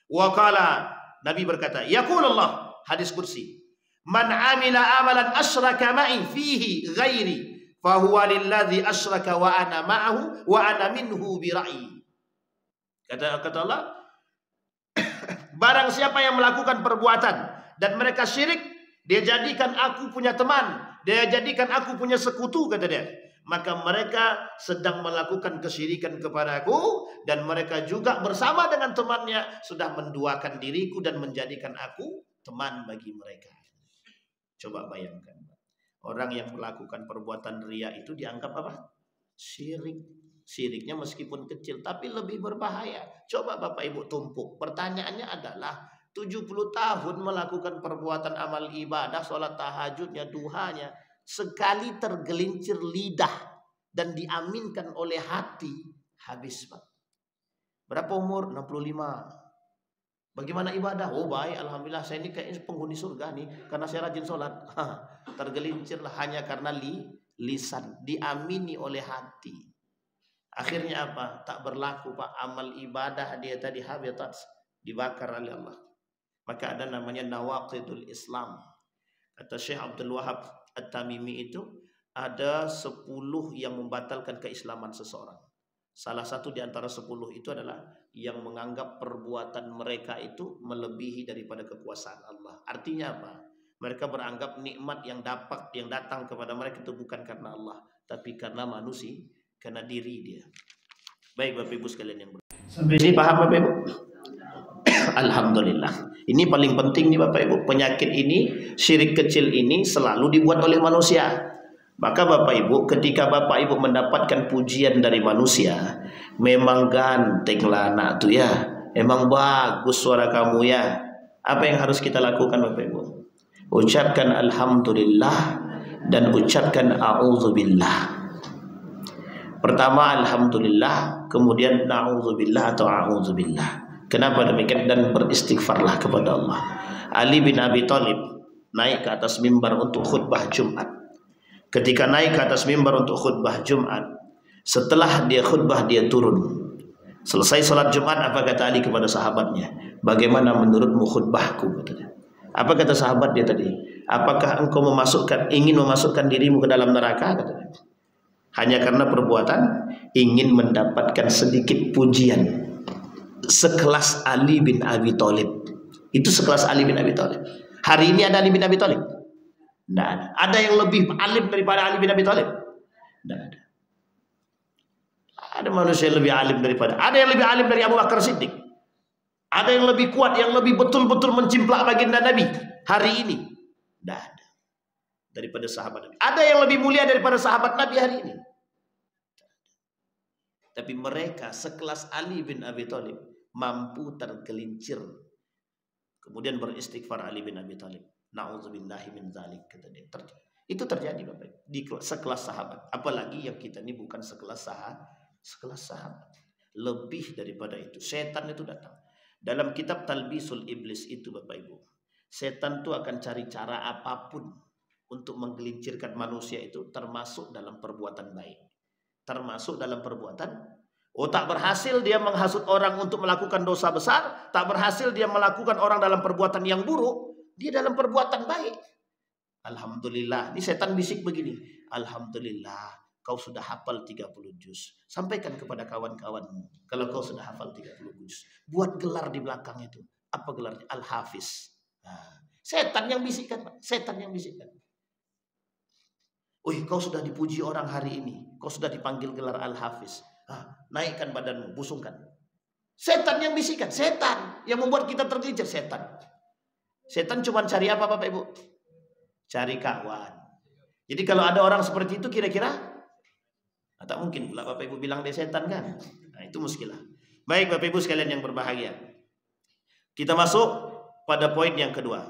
Wa qala, Nabi berkata, yaqulullah, hadis kursi, man amila amalan asyraka ma'i fihi ghairi fahuwa lilladzi asyraka wa ana ma'ahu wa ana minhu bira'i. Kata Allah, barang siapa yang melakukan perbuatan dan mereka syirik, dia jadikan aku punya teman, dia jadikan aku punya sekutu, kata dia, maka mereka sedang melakukan kesyirikan kepadaku, dan mereka juga bersama dengan temannya sudah menduakan diriku dan menjadikan aku teman bagi mereka. Coba bayangkan, orang yang melakukan perbuatan riya itu dianggap apa? Syirik. Syiriknya meskipun kecil tapi lebih berbahaya. Coba Bapak Ibu tumpuk. Pertanyaannya adalah 70 tahun melakukan perbuatan amal ibadah, sholat tahajudnya, duhanya, sekali tergelincir lidah dan diaminkan oleh hati, habis Pak. Berapa umur? 65. Bagaimana ibadah? Oh baik, alhamdulillah, saya ini kayaknya penghuni surga nih, karena saya rajin sholat. Tergelincirlah hanya karena lisan, diamini oleh hati. Akhirnya apa? Tak berlaku Pak, amal ibadah dia tadi habitat, dibakar oleh Allah. Maka ada namanya nawaqidul Islam. Kata Syekh Abdul Wahab At-Tamimi itu ada 10 yang membatalkan keislaman seseorang. Salah satu di antara 10 itu adalah yang menganggap perbuatan mereka itu melebihi daripada kekuasaan Allah. Artinya apa? Mereka beranggap nikmat yang datang kepada mereka itu bukan karena Allah, tapi karena manusia, karena diri dia. Baik Bapak Ibu sekalian yang sampai sini paham Bapak Ibu? Alhamdulillah. Ini paling penting nih Bapak Ibu. Penyakit ini, syirik kecil ini selalu dibuat oleh manusia. Maka Bapak Ibu, ketika Bapak Ibu mendapatkan pujian dari manusia, memang ganteng lah anak tuh ya, emang bagus suara kamu ya, apa yang harus kita lakukan Bapak Ibu? Ucapkan alhamdulillah dan ucapkan a'udzubillah. Pertama alhamdulillah, kemudian na'udzubillah atau a'udzubillah. Kenapa demikian? Dan beristighfarlah kepada Allah. Ali bin Abi Thalib naik ke atas mimbar untuk khutbah Jumat. Ketika naik ke atas mimbar untuk khutbah Jumat, setelah dia khutbah dia turun. Selesai salat Jumat, apa kata Ali kepada sahabatnya? Bagaimana menurutmu khutbahku? Katanya. Apa kata sahabat dia tadi? Apakah engkau ingin memasukkan dirimu ke dalam neraka? Katanya. Hanya karena perbuatan ingin mendapatkan sedikit pujian. Sekelas Ali bin Abi Thalib. Itu sekelas Ali bin Abi Thalib. Hari ini ada Ali bin Abi Thalib? Tidak ada. Ada yang lebih alim daripada Ali bin Abi Thalib? Tidak ada. Ada manusia yang lebih alim daripada. Ada yang lebih alim dari Abu Bakar Siddiq. Ada yang lebih kuat, yang lebih betul-betul mencimplak baginda Nabi hari ini? Tidak ada. Daripada sahabat Nabi. Ada yang lebih mulia daripada sahabat Nabi hari ini? Tapi mereka sekelas Ali bin Abi Thalib mampu tergelincir. Kemudian beristighfar Ali bin Abi Thalib. Na'udzubillahi min dzalik, kata dia. Itu terjadi Bapak di sekelas sahabat. Apalagi yang kita ini bukan sekelas sahabat. Lebih daripada itu, setan itu datang. Dalam kitab Talbisul Iblis itu Bapak Ibu, setan itu akan cari cara apapun untuk menggelincirkan manusia itu, termasuk dalam perbuatan baik. Termasuk dalam perbuatan. Tak berhasil dia menghasut orang untuk melakukan dosa besar, tak berhasil dia melakukan orang dalam perbuatan yang buruk, dia dalam perbuatan baik. Alhamdulillah, ini setan bisik begini. Alhamdulillah, kau sudah hafal 30 juz. Sampaikan kepada kawan-kawanmu kalau kau sudah hafal 30 juz. Buat gelar di belakang itu. Apa gelarnya? Al-Hafiz. Nah, setan yang bisikkan, Pak. Setan yang bisikkan. Kau sudah dipuji orang hari ini. Kau sudah dipanggil gelar Al-Hafiz. Naikkan badanmu, busungkan. Setan yang bisikan, setan yang membuat kita tergelincir, setan. Setan cuma cari apa Bapak Ibu? Cari kawan. Jadi kalau ada orang seperti itu kira-kira tak mungkin pula Bapak Ibu bilang dia setan kan? Nah, itu muskilah. Baik Bapak Ibu sekalian yang berbahagia. Kita masuk pada poin yang kedua.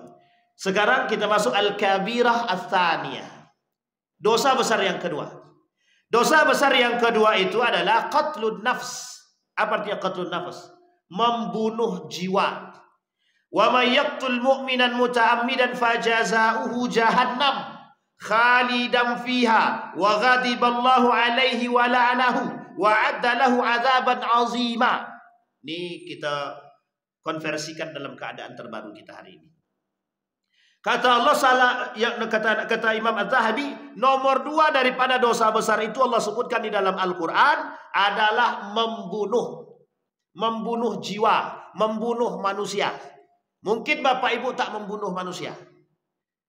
Sekarang kita masuk al-kabirah ats-tsaniyah. Dosa besar yang kedua. Dosa besar yang kedua itu adalah qatlun nafs. Apa artinya qatlun nafs? Membunuh jiwa. Wa may yaqtul mu'minan muta'ammidan fajazaohu jahannam khalidan fiha wa ghadiballahu alaihi wa la'anahu wa 'adda lahu 'adzaban 'azima. Ini kita konversikan dalam keadaan terbaru kita hari ini. Kata Allah kata Imam Az-Zahabi, nomor 2 daripada dosa besar itu Allah sebutkan di dalam Al-Quran adalah membunuh jiwa, membunuh manusia. Mungkin Bapak Ibu tak membunuh manusia.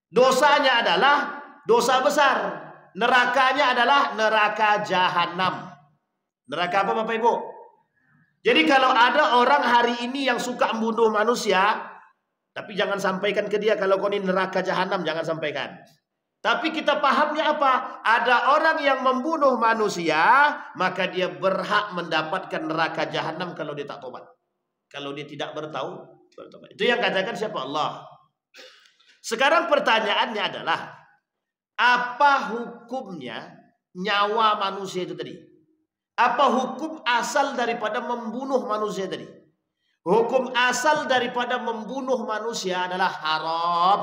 Dosanya adalah dosa besar. Nerakanya adalah neraka jahanam. Neraka apa Bapak Ibu? Jadi kalau ada orang hari ini yang suka membunuh manusia, tapi jangan sampaikan ke dia kalau kau ini neraka jahanam, jangan sampaikan. Tapi kita pahamnya apa? Ada orang yang membunuh manusia, maka dia berhak mendapatkan neraka jahanam kalau dia tak tobat. Kalau dia tidak bertobat. Itu yang katakan siapa? Allah. Sekarang pertanyaannya adalah, apa hukumnya nyawa manusia itu tadi? Apa hukum asal daripada membunuh manusia tadi? Hukum asal daripada membunuh manusia adalah haram.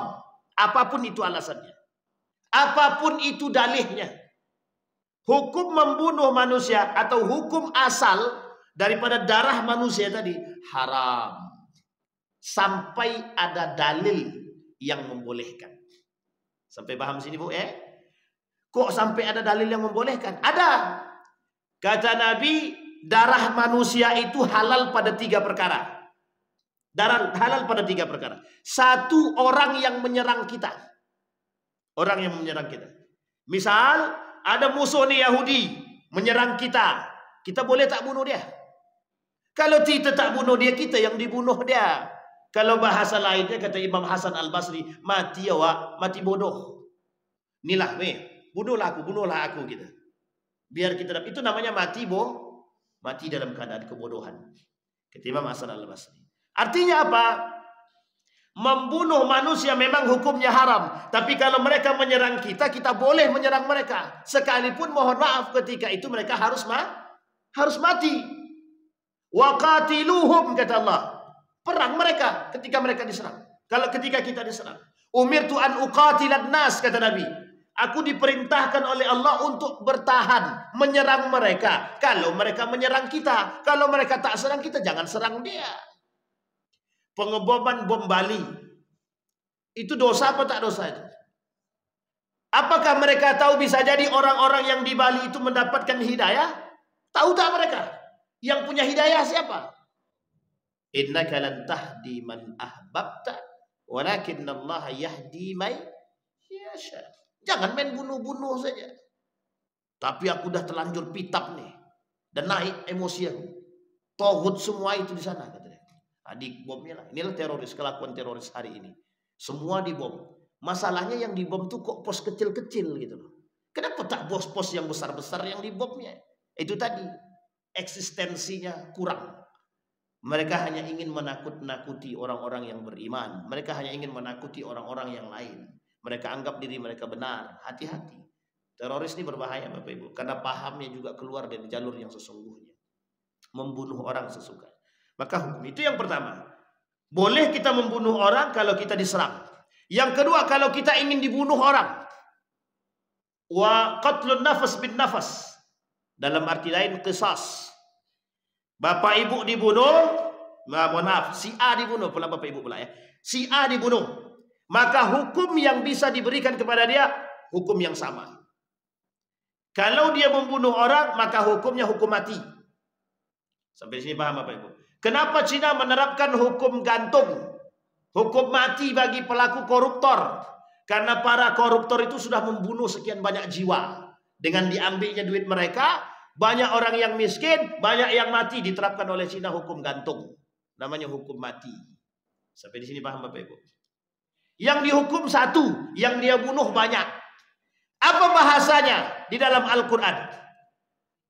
Apapun itu alasannya. Apapun itu dalihnya. Hukum membunuh manusia atau hukum asal daripada darah manusia tadi haram. Sampai ada dalil yang membolehkan. Sampai paham sini Bu? Kok sampai ada dalil yang membolehkan? Ada. Kata Nabi, darah manusia itu halal pada 3 perkara. Darah halal pada 3 perkara. 1, orang yang menyerang kita. Orang yang menyerang kita. Misal ada musuh nih Yahudi menyerang kita. Kita boleh tak bunuh dia? Kalau kita tak bunuh dia, kita yang dibunuh dia. Kalau bahasa lainnya kata Imam Hasan Al-Basri, mati awak, mati bodoh. Inilah bunuhlah aku kita. Biar kita dapat, itu namanya mati dalam keadaan kebodohan. Kata Imam Hasan Al-Basri. Artinya apa? Membunuh manusia memang hukumnya haram. Tapi kalau mereka menyerang kita, kita boleh menyerang mereka. Sekalipun mohon maaf ketika itu mereka harus mati. Wa qatiluhum kata Allah. Perang mereka ketika mereka diserang. Kalau ketika kita diserang. Umirtu an uqatilan nas kata Nabi. Aku diperintahkan oleh Allah untuk bertahan, menyerang mereka. Kalau mereka menyerang kita, kalau mereka tak serang kita, jangan serang dia. Pengeboman bom Bali, itu dosa apa tak dosa itu? Apakah mereka tahu bisa jadi orang-orang yang di Bali itu mendapatkan hidayah? Tahu tak mereka? Yang punya hidayah siapa? Innaka lan tahdi man ahbabta, walakinnallaha yahdi man yasha. Jangan main bunuh-bunuh saja. Tapi aku dah terlanjur pitap nih. Dan naik emosi aku. Tauhid semua itu di sana katanya. Adik bomnya lah. Inilah teroris, kelakuan teroris hari ini. Semua dibom. Masalahnya yang dibom tuh kok pos kecil-kecil gitu loh. Kenapa tak pos-pos yang besar-besar yang dibomnya? Itu tadi. Eksistensinya kurang. Mereka hanya ingin menakut-nakuti orang-orang yang beriman. Mereka hanya ingin menakuti orang-orang yang lain. Mereka anggap diri mereka benar. Hati-hati. Teroris ini berbahaya Bapak Ibu. Karena pahamnya juga keluar dari jalur yang sesungguhnya. membunuh orang sesuka. Maka hukum itu yang pertama. Boleh kita membunuh orang kalau kita diserang. Yang kedua, kalau kita ingin dibunuh orang. Wa qatlun nafas bin nafas. Dalam arti lain qisas. Bapak ibu dibunuh, mohon maaf, si A dibunuh, pula bapak ibu pula ya. Si A dibunuh. Maka hukum yang bisa diberikan kepada dia hukum yang sama. Kalau dia membunuh orang, maka hukumnya hukum mati. Sampai sini paham Bapak Ibu? Kenapa Cina menerapkan hukum gantung, hukum mati bagi pelaku koruptor? Karena para koruptor itu sudah membunuh sekian banyak jiwa. Dengan diambilnya duit mereka, banyak orang yang miskin, banyak yang mati. Diterapkan oleh Cina hukum gantung. Namanya hukum mati. Sampai di sini paham Bapak Ibu? Yang dihukum satu, yang dia bunuh banyak. Apa bahasanya di dalam Al-Quran?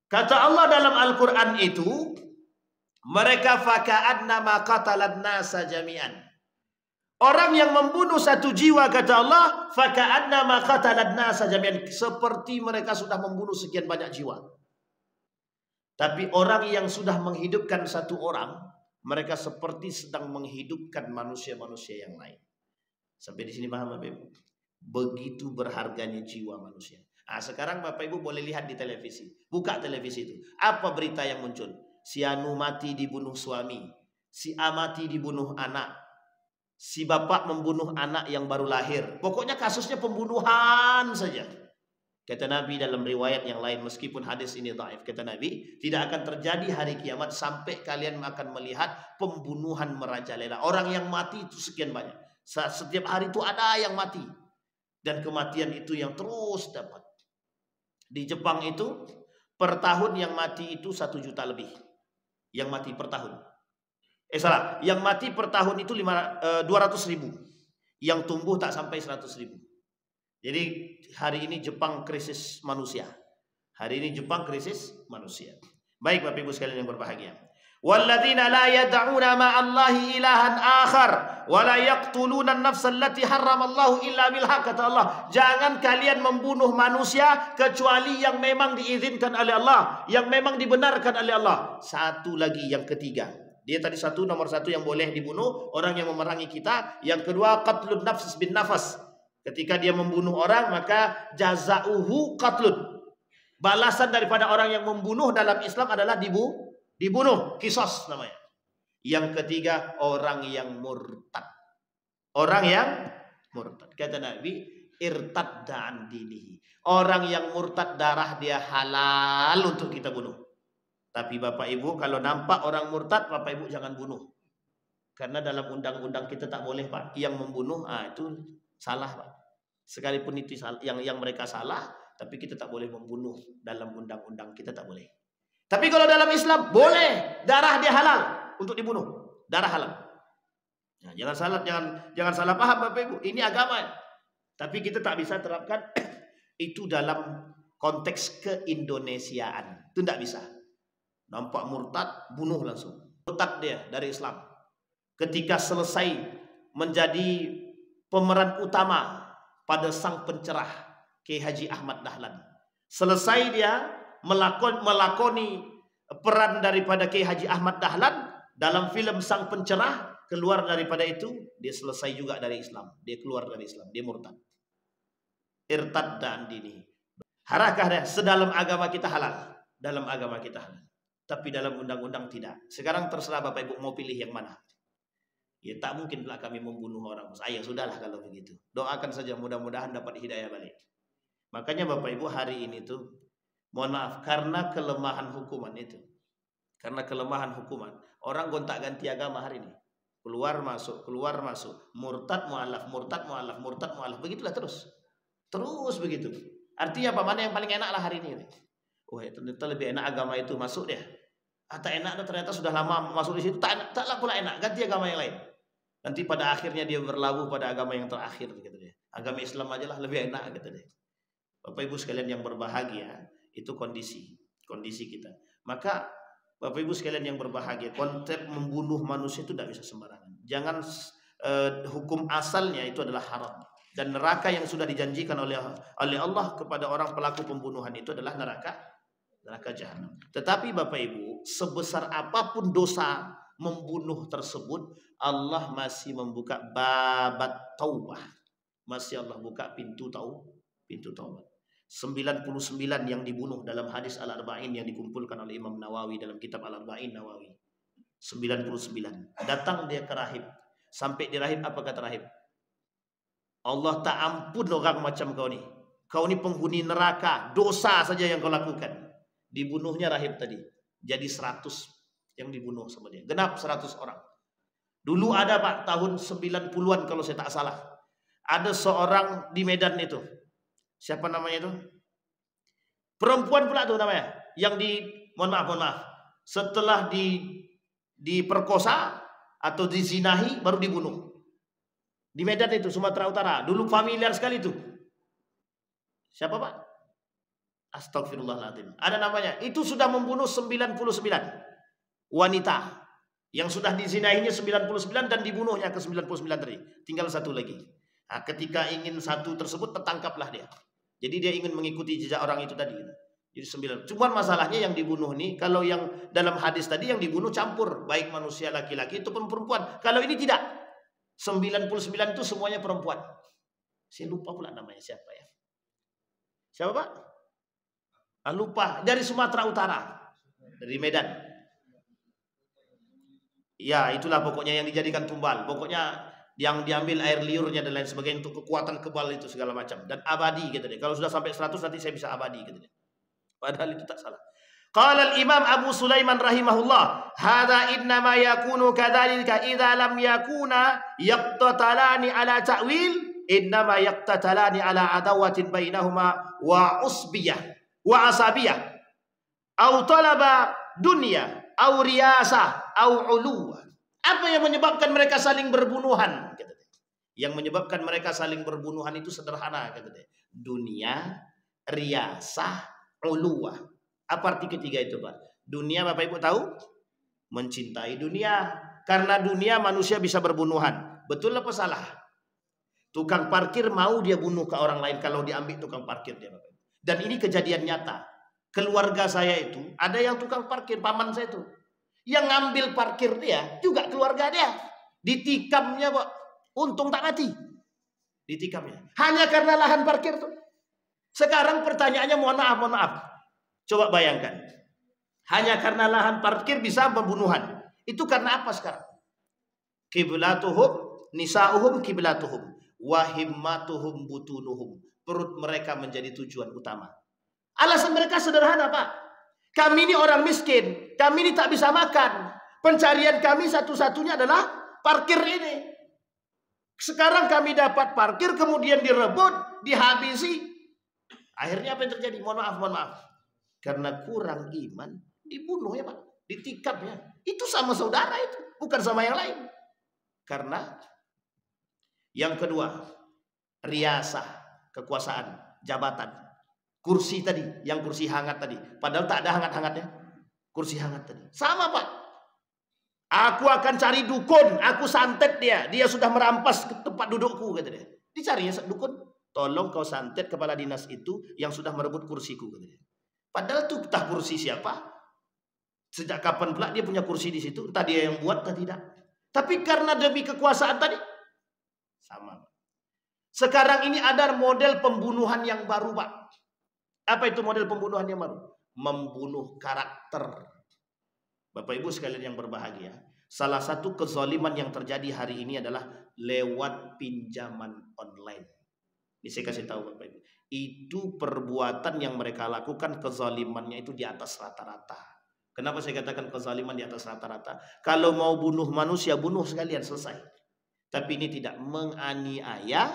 Kata Allah dalam Al-Quran itu, mereka faka'adna ma qatalan nasa jami'an. Orang yang membunuh satu jiwa, kata Allah, faka'adna ma qatalan nasa jami'an. Seperti mereka sudah membunuh sekian banyak jiwa. Tapi orang yang sudah menghidupkan satu orang, mereka seperti sedang menghidupkan manusia-manusia yang lain. Sampai di sini paham Bapak Ibu? Begitu berharganya jiwa manusia. Nah, sekarang Bapak Ibu boleh lihat di televisi. Buka televisi itu. Apa berita yang muncul? Si Anu mati dibunuh suami. Si A mati dibunuh anak. Si bapak membunuh anak yang baru lahir. Pokoknya kasusnya pembunuhan saja. Kata Nabi dalam riwayat yang lain, meskipun hadis ini dhaif, kata Nabi, tidak akan terjadi hari kiamat sampai kalian akan melihat pembunuhan merajalela. Orang yang mati itu sekian banyak. Setiap hari itu ada yang mati. Dan kematian itu yang terus dapat. Di Jepang itu per tahun yang mati itu 1 juta lebih. Yang mati per tahun. Yang mati per tahun itu 200.000. Yang tumbuh tak sampai 100.000. Jadi hari ini Jepang krisis manusia. Hari ini Jepang krisis manusia. Baik Bapak Ibu sekalian yang berbahagia. Walladzina la yad'una ma'allahi ilahan akhar wa la yaqtuluna an-nafsa allati harramallahu illa bil haqq, kata Allah. Jangan kalian membunuh manusia kecuali yang memang diizinkan oleh Allah, yang memang dibenarkan oleh Allah. Satu lagi yang ketiga. Dia tadi nomor satu yang boleh dibunuh orang yang memerangi kita. Yang kedua qatlun nafs bin nafas. Ketika dia membunuh orang maka jazauhu qatlun. Balasan daripada orang yang membunuh dalam Islam adalah dibunuh, kisos namanya. Yang ketiga orang yang murtad. Orang yang murtad. Kata Nabi, irtadda an dinihi. Orang yang murtad darah dia halal untuk kita bunuh. Tapi Bapak Ibu kalau nampak orang murtad, Bapak Ibu jangan bunuh. Karena dalam undang-undang kita tak boleh Pak. Yang membunuh itu salah Pak. Sekalipun itu yang mereka salah, tapi kita tak boleh membunuh. Dalam undang-undang kita tak boleh. Tapi kalau dalam Islam boleh, darah dia halal untuk dibunuh, darah halal. Nah, jangan salah paham Bapak Ibu. Ini agama. Tapi kita tak bisa terapkan itu dalam konteks keindonesiaan. Itu tidak bisa. Nampak murtad, bunuh langsung. Murtad dia dari Islam. Ketika selesai menjadi pemeran utama pada sang pencerah Kiai Haji Ahmad Dahlan. Selesai dia melakoni peran daripada Kiai Haji Ahmad Dahlan dalam film Sang Pencerah, keluar daripada itu dia selesai juga dari Islam, dia keluar dari Islam, dia murtad. Irtad dan dini. Harakah dia sedalam agama kita halal, dalam agama kita halal. Tapi dalam undang-undang tidak. Sekarang terserah Bapak Ibu mau pilih yang mana. Ya tak mungkin pula kami membunuh orang. Ayo sudahlah kalau begitu. Doakan saja mudah-mudahan dapat hidayah balik. Makanya Bapak Ibu hari ini tuh mohon maaf, karena kelemahan hukuman itu. Karena kelemahan hukuman. Orang gontak-ganti agama hari ini. Keluar masuk, murtad mu'alaf, murtad mu'alaf, murtad mu'alaf. Begitulah terus. Terus begitu. Artinya apa? Mana yang paling enak lah hari ini. Oh ternyata lebih enak agama itu, masuk deh. Tak enak ternyata sudah lama masuk di situ. Taklah pula enak, ganti agama yang lain. Nanti pada akhirnya dia berlabuh pada agama yang terakhir. Gitu deh. Agama Islam aja lah lebih enak. Gitu deh. Bapak Ibu sekalian yang berbahagia. Itu kondisi kita. Maka Bapak Ibu sekalian yang berbahagia, konsep membunuh manusia itu tidak bisa sembarangan. Jangan hukum asalnya itu adalah haram. Dan neraka yang sudah dijanjikan oleh Allah kepada orang pelaku pembunuhan itu adalah neraka neraka jahanam. Tetapi Bapak Ibu, sebesar apapun dosa membunuh tersebut, Allah masih membuka babat taubah. Masih Allah buka pintu taubat. 99 yang dibunuh dalam hadis Al-Arba'in yang dikumpulkan oleh Imam Nawawi dalam kitab Al-Arba'in Nawawi. 99. Datang dia ke rahib. Sampai di rahib, apa kata rahib? Allah tak ampun orang macam kau ni. Kau ni penghuni neraka. Dosa saja yang kau lakukan. Dibunuhnya rahib tadi. Jadi 100 yang dibunuh sama dia. Genap 100 orang. Dulu ada Pak, tahun 90-an kalau saya tak salah. Ada seorang di Medan itu. Siapa namanya itu? Perempuan pula tuh namanya. Yang mohon maaf. Setelah diperkosa atau dizinahi baru dibunuh. Di Medan itu, Sumatera Utara. Dulu familiar sekali itu. Siapa Pak? Astagfirullahaladzim. Ada namanya. Itu sudah membunuh 99 wanita. Yang sudah dizinahinya 99 dan dibunuhnya ke 99 tadi. Tinggal satu lagi. Nah, ketika ingin satu tersebut, tertangkaplah dia. Jadi dia ingin mengikuti jejak orang itu tadi. Jadi 9. Cuman masalahnya yang dibunuh nih, kalau yang dalam hadis tadi yang dibunuh campur. Baik manusia laki-laki itu pun perempuan. Kalau ini tidak. 99 itu semuanya perempuan. Saya lupa pula namanya siapa ya. Siapa Pak? Lupa. Dari Sumatera Utara. Dari Medan. Ya itulah pokoknya yang dijadikan tumbal. Pokoknya yang diambil air liurnya dan lain sebagainya untuk kekuatan kebal itu segala macam. Dan abadi gitu deh. Kalau sudah sampai 100 nanti saya bisa abadi gitu deh. Padahal itu tak salah. Qala al-Imam Abu Sulaiman rahimahullah, hadza innama yakunu kadzalika idza lam yakuna yaqtatalani ala ta'wil, innama yaqtatalani ala adawatin bainahuma wa usbiyah wa asabiyah au talaba dunya au riyasah au uluwah. Apa yang menyebabkan mereka saling berbunuhan? Yang menyebabkan mereka saling berbunuhan itu sederhana, dunia, riyasah, uluwah. Apa arti ketiga itu Pak? Dunia Bapak Ibu tahu? Mencintai dunia. Karena dunia manusia bisa berbunuhan. Betul apa salah? Tukang parkir mau dia bunuh ke orang lain kalau diambil tukang parkir dia Bapak Ibu. Dan ini kejadian nyata. Keluarga saya itu ada yang tukang parkir, paman saya itu. Yang ngambil parkir dia juga keluarga dia. Ditikamnya Pak. Untung tak mati. Ditikamnya. Hanya karena lahan parkir tuh. Sekarang pertanyaannya mohon maaf. Coba bayangkan. Hanya karena lahan parkir bisa pembunuhan. Itu karena apa sekarang? Kiblatuhum nisa'uhum kiblatuhum wa himmatuhum butunuhum. Perut mereka menjadi tujuan utama. Alasan mereka sederhana Pak. Kami ini orang miskin. Kami ini tak bisa makan. Pencarian kami satu-satunya adalah parkir ini. Sekarang kami dapat parkir, kemudian direbut, dihabisi. Akhirnya apa yang terjadi? Mohon maaf. Karena kurang iman, dibunuh ya Pak. Ditikam ya. Itu sama saudara itu. Bukan sama yang lain. Karena yang kedua, riasah, kekuasaan, jabatan. Kursi tadi, yang kursi hangat tadi. Padahal tak ada hangat-hangatnya. Kursi hangat tadi. Sama Pak. Aku akan cari dukun. Aku santet dia. Dia sudah merampas ke tempat dudukku. Kata dia. Dicarinya dukun. Tolong kau santet kepala dinas itu yang sudah merebut kursiku. Kata dia. Padahal itu entah kursi siapa. Sejak kapan pula dia punya kursi di situ. Entah dia yang buat atau tidak. Tapi karena demi kekuasaan tadi. Sama. Sekarang ini ada model pembunuhan yang baru Pak. Apa itu model pembunuhan yang baru? Membunuh karakter. Bapak Ibu sekalian yang berbahagia. Salah satu kezaliman yang terjadi hari ini adalah lewat pinjaman online. Ini saya kasih tahu Bapak Ibu. Itu perbuatan yang mereka lakukan, kezalimannya itu di atas rata-rata. Kenapa saya katakan kezaliman di atas rata-rata? Kalau mau bunuh manusia, bunuh sekalian, selesai. Tapi ini tidak, menganiaya,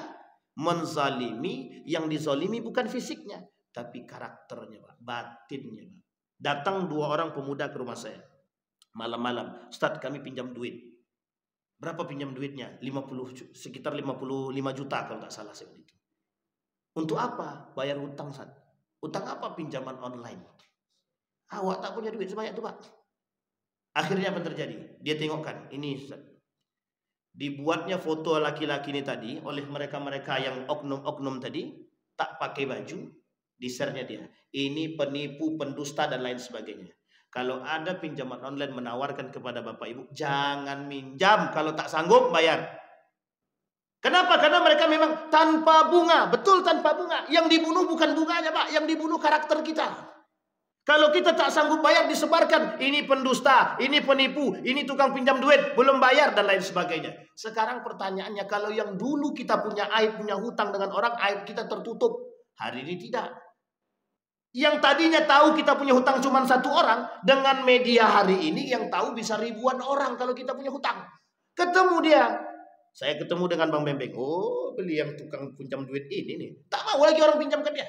menzalimi. Yang dizalimi bukan fisiknya, tapi karakternya Pak, batinnya Pak. Datang 2 orang pemuda ke rumah saya. Malam-malam, Ustaz kami pinjam duit. Berapa pinjam duitnya? Sekitar 55 juta kalau tak salah saya itu. Untuk apa? Bayar hutang Ustaz. Hutang apa? Pinjaman online. Awak tak punya duit sebanyak itu Pak. Akhirnya apa terjadi? Dia tengokkan, ini Ustaz. Dibuatnya foto laki-laki ini tadi oleh mereka-mereka yang oknum-oknum tadi, tak pakai baju, Di share-nya dia. Ini penipu, pendusta dan lain sebagainya. Kalau ada pinjaman online menawarkan kepada Bapak Ibu, jangan minjam kalau tak sanggup bayar. Kenapa? Karena mereka memang tanpa bunga, betul tanpa bunga. Yang dibunuh bukan bunganya, Pak, yang dibunuh karakter kita. Kalau kita tak sanggup bayar, disebarkan ini pendusta, ini penipu, ini tukang pinjam duit, belum bayar dan lain sebagainya. Sekarang pertanyaannya, kalau yang dulu kita punya aib, punya hutang dengan orang, aib kita tertutup. Hari ini tidak. Yang tadinya tahu kita punya hutang cuma satu orang, dengan media hari ini yang tahu bisa ribuan orang kalau kita punya hutang. Ketemu dia. Saya ketemu dengan Bang Bembeng. Oh, beli yang tukang pinjam duit ini nih. Tak mau lagi orang pinjamkan dia.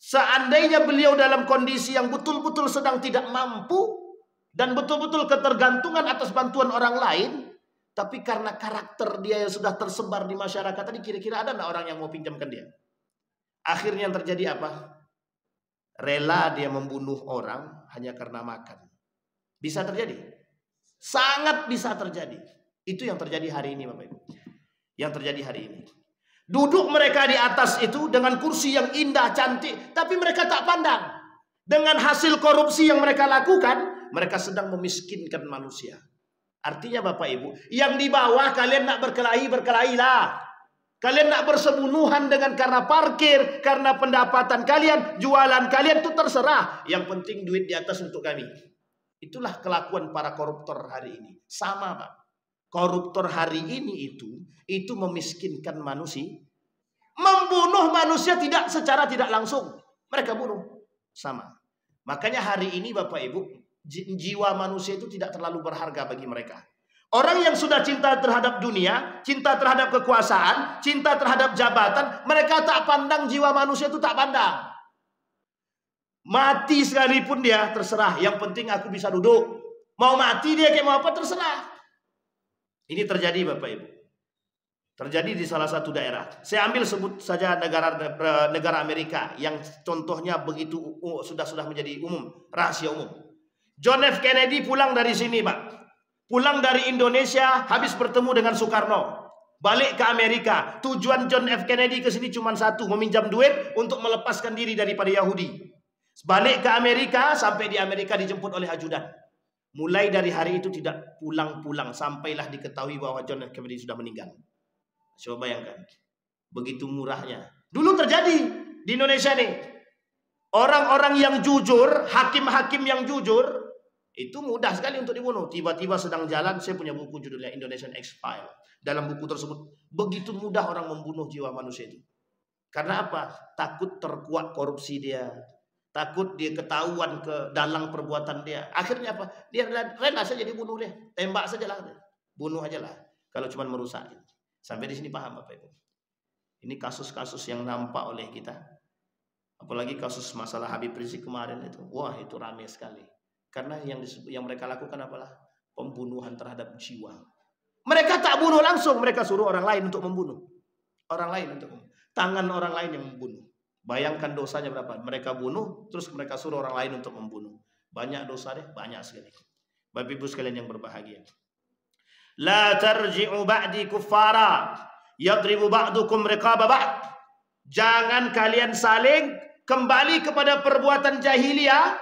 Seandainya beliau dalam kondisi yang betul-betul sedang tidak mampu dan betul-betul ketergantungan atas bantuan orang lain, tapi karena karakter dia yang sudah tersebar di masyarakat tadi, kira-kira ada nggak orang yang mau pinjamkan dia? Akhirnya yang terjadi apa? Rela dia membunuh orang hanya karena makan. Bisa terjadi? Sangat bisa terjadi. Itu yang terjadi hari ini, Bapak Ibu. Yang terjadi hari ini. Duduk mereka di atas itu dengan kursi yang indah, cantik, tapi mereka tak pandang. Dengan hasil korupsi yang mereka lakukan, mereka sedang memiskinkan manusia. Artinya Bapak Ibu, yang di bawah kalian nak berkelahi, berkelahilah. Kalian nak bersebunuhan dengan karena parkir, karena pendapatan kalian, jualan kalian, itu terserah. Yang penting duit di atas untuk kami. Itulah kelakuan para koruptor hari ini. Sama, Pak. Koruptor hari ini itu memiskinkan manusia. Membunuh manusia secara tidak langsung. Mereka bunuh. Sama. Makanya hari ini Bapak Ibu, jiwa manusia itu tidak terlalu berharga bagi mereka. Orang yang sudah cinta terhadap dunia, cinta terhadap kekuasaan, cinta terhadap jabatan, mereka tak pandang jiwa manusia itu, tak pandang. Mati sekalipun dia, terserah. Yang penting aku bisa duduk. Mau mati dia kayak mau apa, terserah. Ini terjadi Bapak Ibu. Terjadi di salah satu daerah. Saya ambil sebut saja negara Amerika yang contohnya begitu sudah menjadi umum, rahasia umum. John F. Kennedy pulang dari sini, Pak. Pulang dari Indonesia habis bertemu dengan Soekarno. Balik ke Amerika. Tujuan John F. Kennedy ke sini cuma satu, meminjam duit untuk melepaskan diri daripada Yahudi. Balik ke Amerika, sampai di Amerika dijemput oleh ajudan. Mulai dari hari itu tidak pulang-pulang sampailah diketahui bahwa John F. Kennedy sudah meninggal. Coba bayangkan, begitu murahnya. Dulu terjadi di Indonesia nih. Orang-orang yang jujur, hakim-hakim yang jujur, itu mudah sekali untuk dibunuh. Tiba-tiba sedang jalan, saya punya buku judulnya Indonesian X-File. Dalam buku tersebut, begitu mudah orang membunuh jiwa manusia itu. Karena apa? Takut terkuak korupsi dia. Takut dia ketahuan ke dalang perbuatan dia. Akhirnya apa? Dia rela saja dibunuh dia. Tembak saja lah. Bunuh aja lah. Kalau cuma merusak. Sampai di sini paham Bapak Ibu? Ini kasus-kasus yang nampak oleh kita. Apalagi kasus masalah Habib Rizik kemarin itu. Wah, itu ramai sekali. Karena yang mereka lakukan apalah? Pembunuhan terhadap jiwa. Mereka tak bunuh langsung. Mereka suruh orang lain untuk membunuh. Orang lain untuk membunuh. Tangan orang lain yang membunuh. Bayangkan dosanya berapa. Mereka bunuh, terus mereka suruh orang lain untuk membunuh. Banyak dosa deh, banyak sekali. Bapak Ibu sekalian yang berbahagia. La tarji'u ba'di kuffara yadribu ba'dukum riqaba ba'd. Jangan kalian saling kembali kepada perbuatan jahiliyah,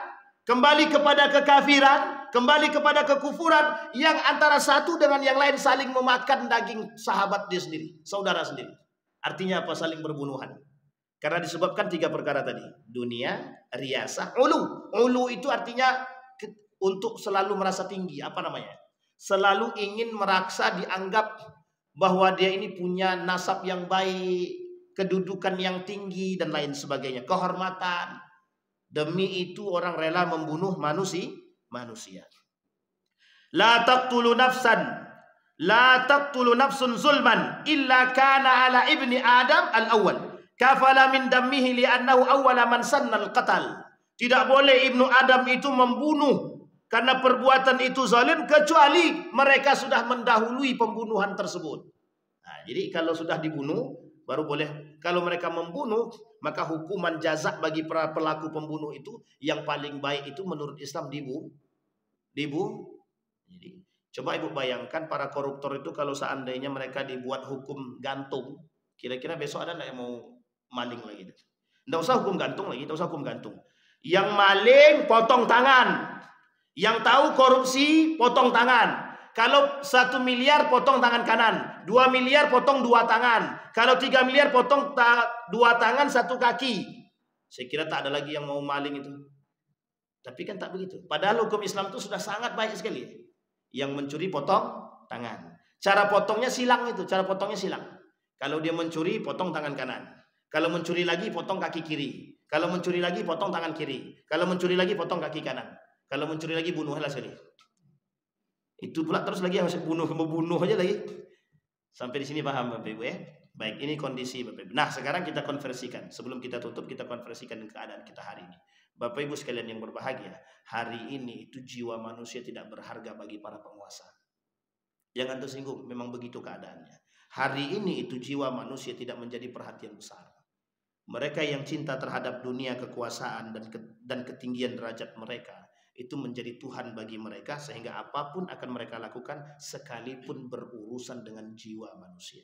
kembali kepada kekafiran, kembali kepada kekufuran yang antara satu dengan yang lain saling memakan daging sahabat dia sendiri, saudara sendiri. Artinya apa? Saling berbunuhan. Karena disebabkan 3 perkara tadi. Dunia, riasah, ulu. Ulu itu artinya untuk selalu merasa tinggi. Apa namanya? Selalu ingin merasa dianggap bahwa dia ini punya nasab yang baik, kedudukan yang tinggi, dan lain sebagainya. Kehormatan. Demi itu orang rela membunuh manusia. La taqtulu nafsan. La taqtulu nafsun zulman. Illa kana ala ibni Adam al-awwal. Kafala min dammihi li'annahu awwala man sannal qatal. Tidak boleh ibnu Adam itu membunuh karena perbuatan itu zalim kecuali mereka sudah mendahului pembunuhan tersebut. Nah, jadi kalau sudah dibunuh baru boleh. Kalau mereka membunuh, maka hukuman jaza bagi para pelaku pembunuh itu yang paling baik itu menurut Islam dibunuh. Jadi coba Ibu bayangkan para koruptor itu kalau seandainya mereka dibuat hukum gantung, kira-kira besok ada nggak yang mau maling lagi? Nggak usah hukum gantung lagi, nggak usah hukum gantung. Yang maling potong tangan, yang tahu korupsi potong tangan. Kalau 1 miliar potong tangan kanan, 2 miliar potong 2 tangan, kalau 3 miliar potong 2 tangan 1 kaki. Saya kira tak ada lagi yang mau maling itu. Tapi kan tak begitu. Padahal hukum Islam itu sudah sangat baik sekali. Yang mencuri potong tangan. Cara potongnya silang itu, cara potongnya silang. Kalau dia mencuri potong tangan kanan. Kalau mencuri lagi potong kaki kiri. Kalau mencuri lagi potong tangan kiri. Kalau mencuri lagi potong kaki kanan. Kalau mencuri lagi bunuhlah sekali. Itu pula terus lagi harus membunuh aja lagi. Sampai di sini paham Bapak Ibu ya? Baik, ini kondisi Bapak Ibu. Nah, sekarang kita konversikan. Sebelum kita tutup, kita konversikan keadaan kita hari ini. Bapak Ibu sekalian yang berbahagia, hari ini itu jiwa manusia tidak berharga bagi para penguasa. Jangan tersinggung, memang begitu keadaannya. Hari ini itu jiwa manusia tidak menjadi perhatian besar. Mereka yang cinta terhadap dunia kekuasaan dan ketinggian derajat mereka, itu menjadi Tuhan bagi mereka, sehingga apapun akan mereka lakukan sekalipun berurusan dengan jiwa manusia.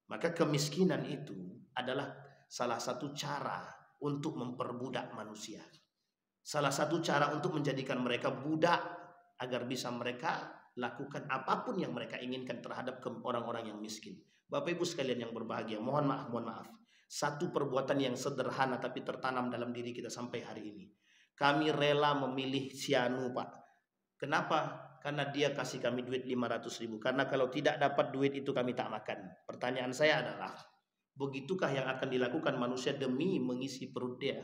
Maka kemiskinan itu adalah salah satu cara untuk memperbudak manusia. Salah satu cara untuk menjadikan mereka budak agar bisa mereka lakukan apapun yang mereka inginkan terhadap orang-orang yang miskin. Bapak Ibu sekalian yang berbahagia, mohon maaf. Satu perbuatan yang sederhana tapi tertanam dalam diri kita sampai hari ini. Kami rela memilih si Anu, Pak. Kenapa? Karena dia kasih kami duit 500.000. Karena kalau tidak dapat duit itu kami tak makan. Pertanyaan saya adalah, begitukah yang akan dilakukan manusia demi mengisi perut dia?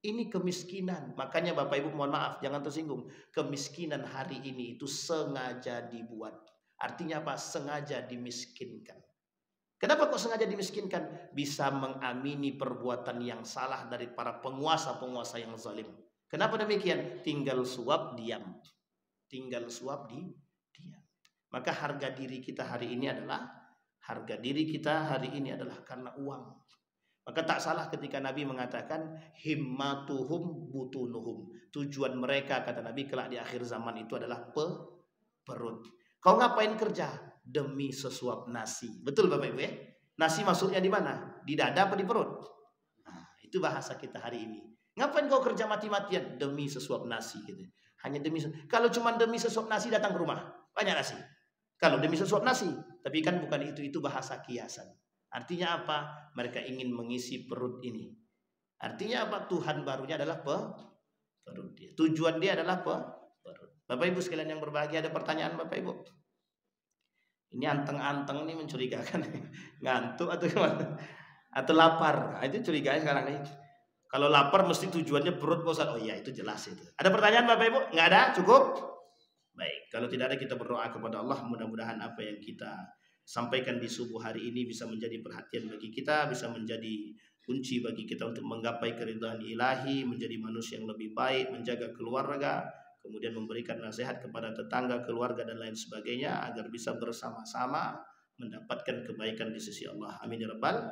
Ini kemiskinan. Makanya Bapak Ibu mohon maaf, jangan tersinggung. Kemiskinan hari ini itu sengaja dibuat. Artinya apa? Sengaja dimiskinkan. Kenapa kok sengaja dimiskinkan? Bisa mengamini perbuatan yang salah dari para penguasa-penguasa yang zalim. Kenapa demikian? Tinggal suap diam. Tinggal suap diam. Maka harga diri kita hari ini adalah karena uang. Maka tak salah ketika Nabi mengatakan himmatuhum butunuhum. Tujuan mereka, kata Nabi, kelak di akhir zaman itu adalah perut. Kau ngapain kerja? Demi sesuap nasi. Betul Bapak Ibu ya? Nasi masuknya di mana? Di dada apa di perut? Nah, itu bahasa kita hari ini. Ngapain kau kerja mati-matian? Demi sesuap nasi gitu. Hanya demi. Kalau cuma demi sesuap nasi datang ke rumah, banyak nasi. Kalau demi sesuap nasi, tapi kan bukan itu bahasa kiasan. Artinya apa? Mereka ingin mengisi perut ini. Artinya apa? Tuhan barunya adalah perut dia. Tujuan dia adalah perut. Bapak Ibu sekalian yang berbahagia, ada pertanyaan Bapak Ibu? Ini anteng-anteng nih mencurigakan. Ngantuk atau gimana? Atau lapar? Nah, itu curiga sekarang nih. Kalau lapar mesti tujuannya perut bosan. Oh iya, itu jelas itu. Ada pertanyaan Bapak Ibu? Nggak ada? Cukup? Baik, kalau tidak ada kita berdoa kepada Allah. Mudah-mudahan apa yang kita sampaikan di subuh hari ini bisa menjadi perhatian bagi kita, bisa menjadi kunci bagi kita untuk menggapai keridhaan ilahi, menjadi manusia yang lebih baik, menjaga keluarga, kemudian memberikan nasihat kepada tetangga, keluarga dan lain sebagainya agar bisa bersama-sama mendapatkan kebaikan di sisi Allah. Amin ya rabbal.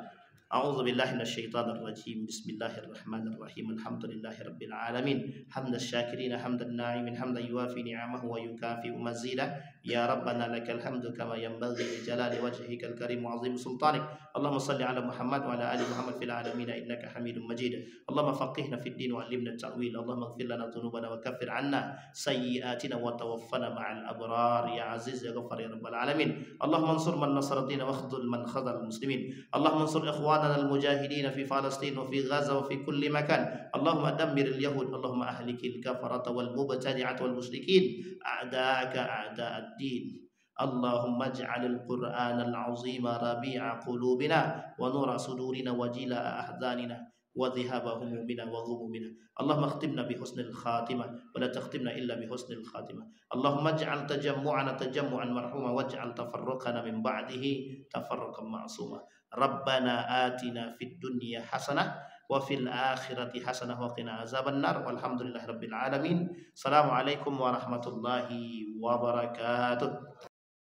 A'udzubillahi minasyaitonir rajim. Bismillahirrahmanirrahim. Alhamdulillahirabbil alamin. Hamdas syakirin hamdan na'imin hamdan yuwafi ni'amahu wa yukafi mazidah. Ya Rabbana lakal hamdu kama yanbaghi li jalali wajhikal karim wa 'azim sultanik. Allahumma shalli ala Muhammad wa ala ali Muhammad fil alamin innaka Hamidum Majid. Allahumma faqihna fid din wa 'allimna at-ta'wil. Allahumma ighfir lana dhunubana wa kaffir 'anna sayyi'atina wa tawaffana ma'al abrar ya aziz ya ghaffar ya rabbal alamin. Allahumma ansur man nasara ad-din wa khudhul man khadhal muslimin. Allahumma ansur ikhwanana al-mujahidin fi Palestin wa fi Gaza wa fi kulli makan. Allahumma dammir al-yahud. Allahumma ahlikil kafarata wal mubtadi'at wal musyrikin a'da'aka a'da'ad din. Allahumma ij'alil Qur'anal 'azima rabi'a qulubina wa nura sudurina wa jilaa ahzanina wa dhihaba humumina wa ghumumina. Allahumma khtimna bi husnil khatimah wa la takhtimna illa bi husnil khatimah. Allahumma ij'al tajammu'ana tajammu'an marhuma waj'al tafarruqana min ba'dihi tafarruqan ma'suma. Rabbana atina fid dunya hasanah wa fil akhirati hasanah wa qina azaban nar. Walhamdulillahirabbil alamin. Assalamualaikum warahmatullahi wabarakatuh.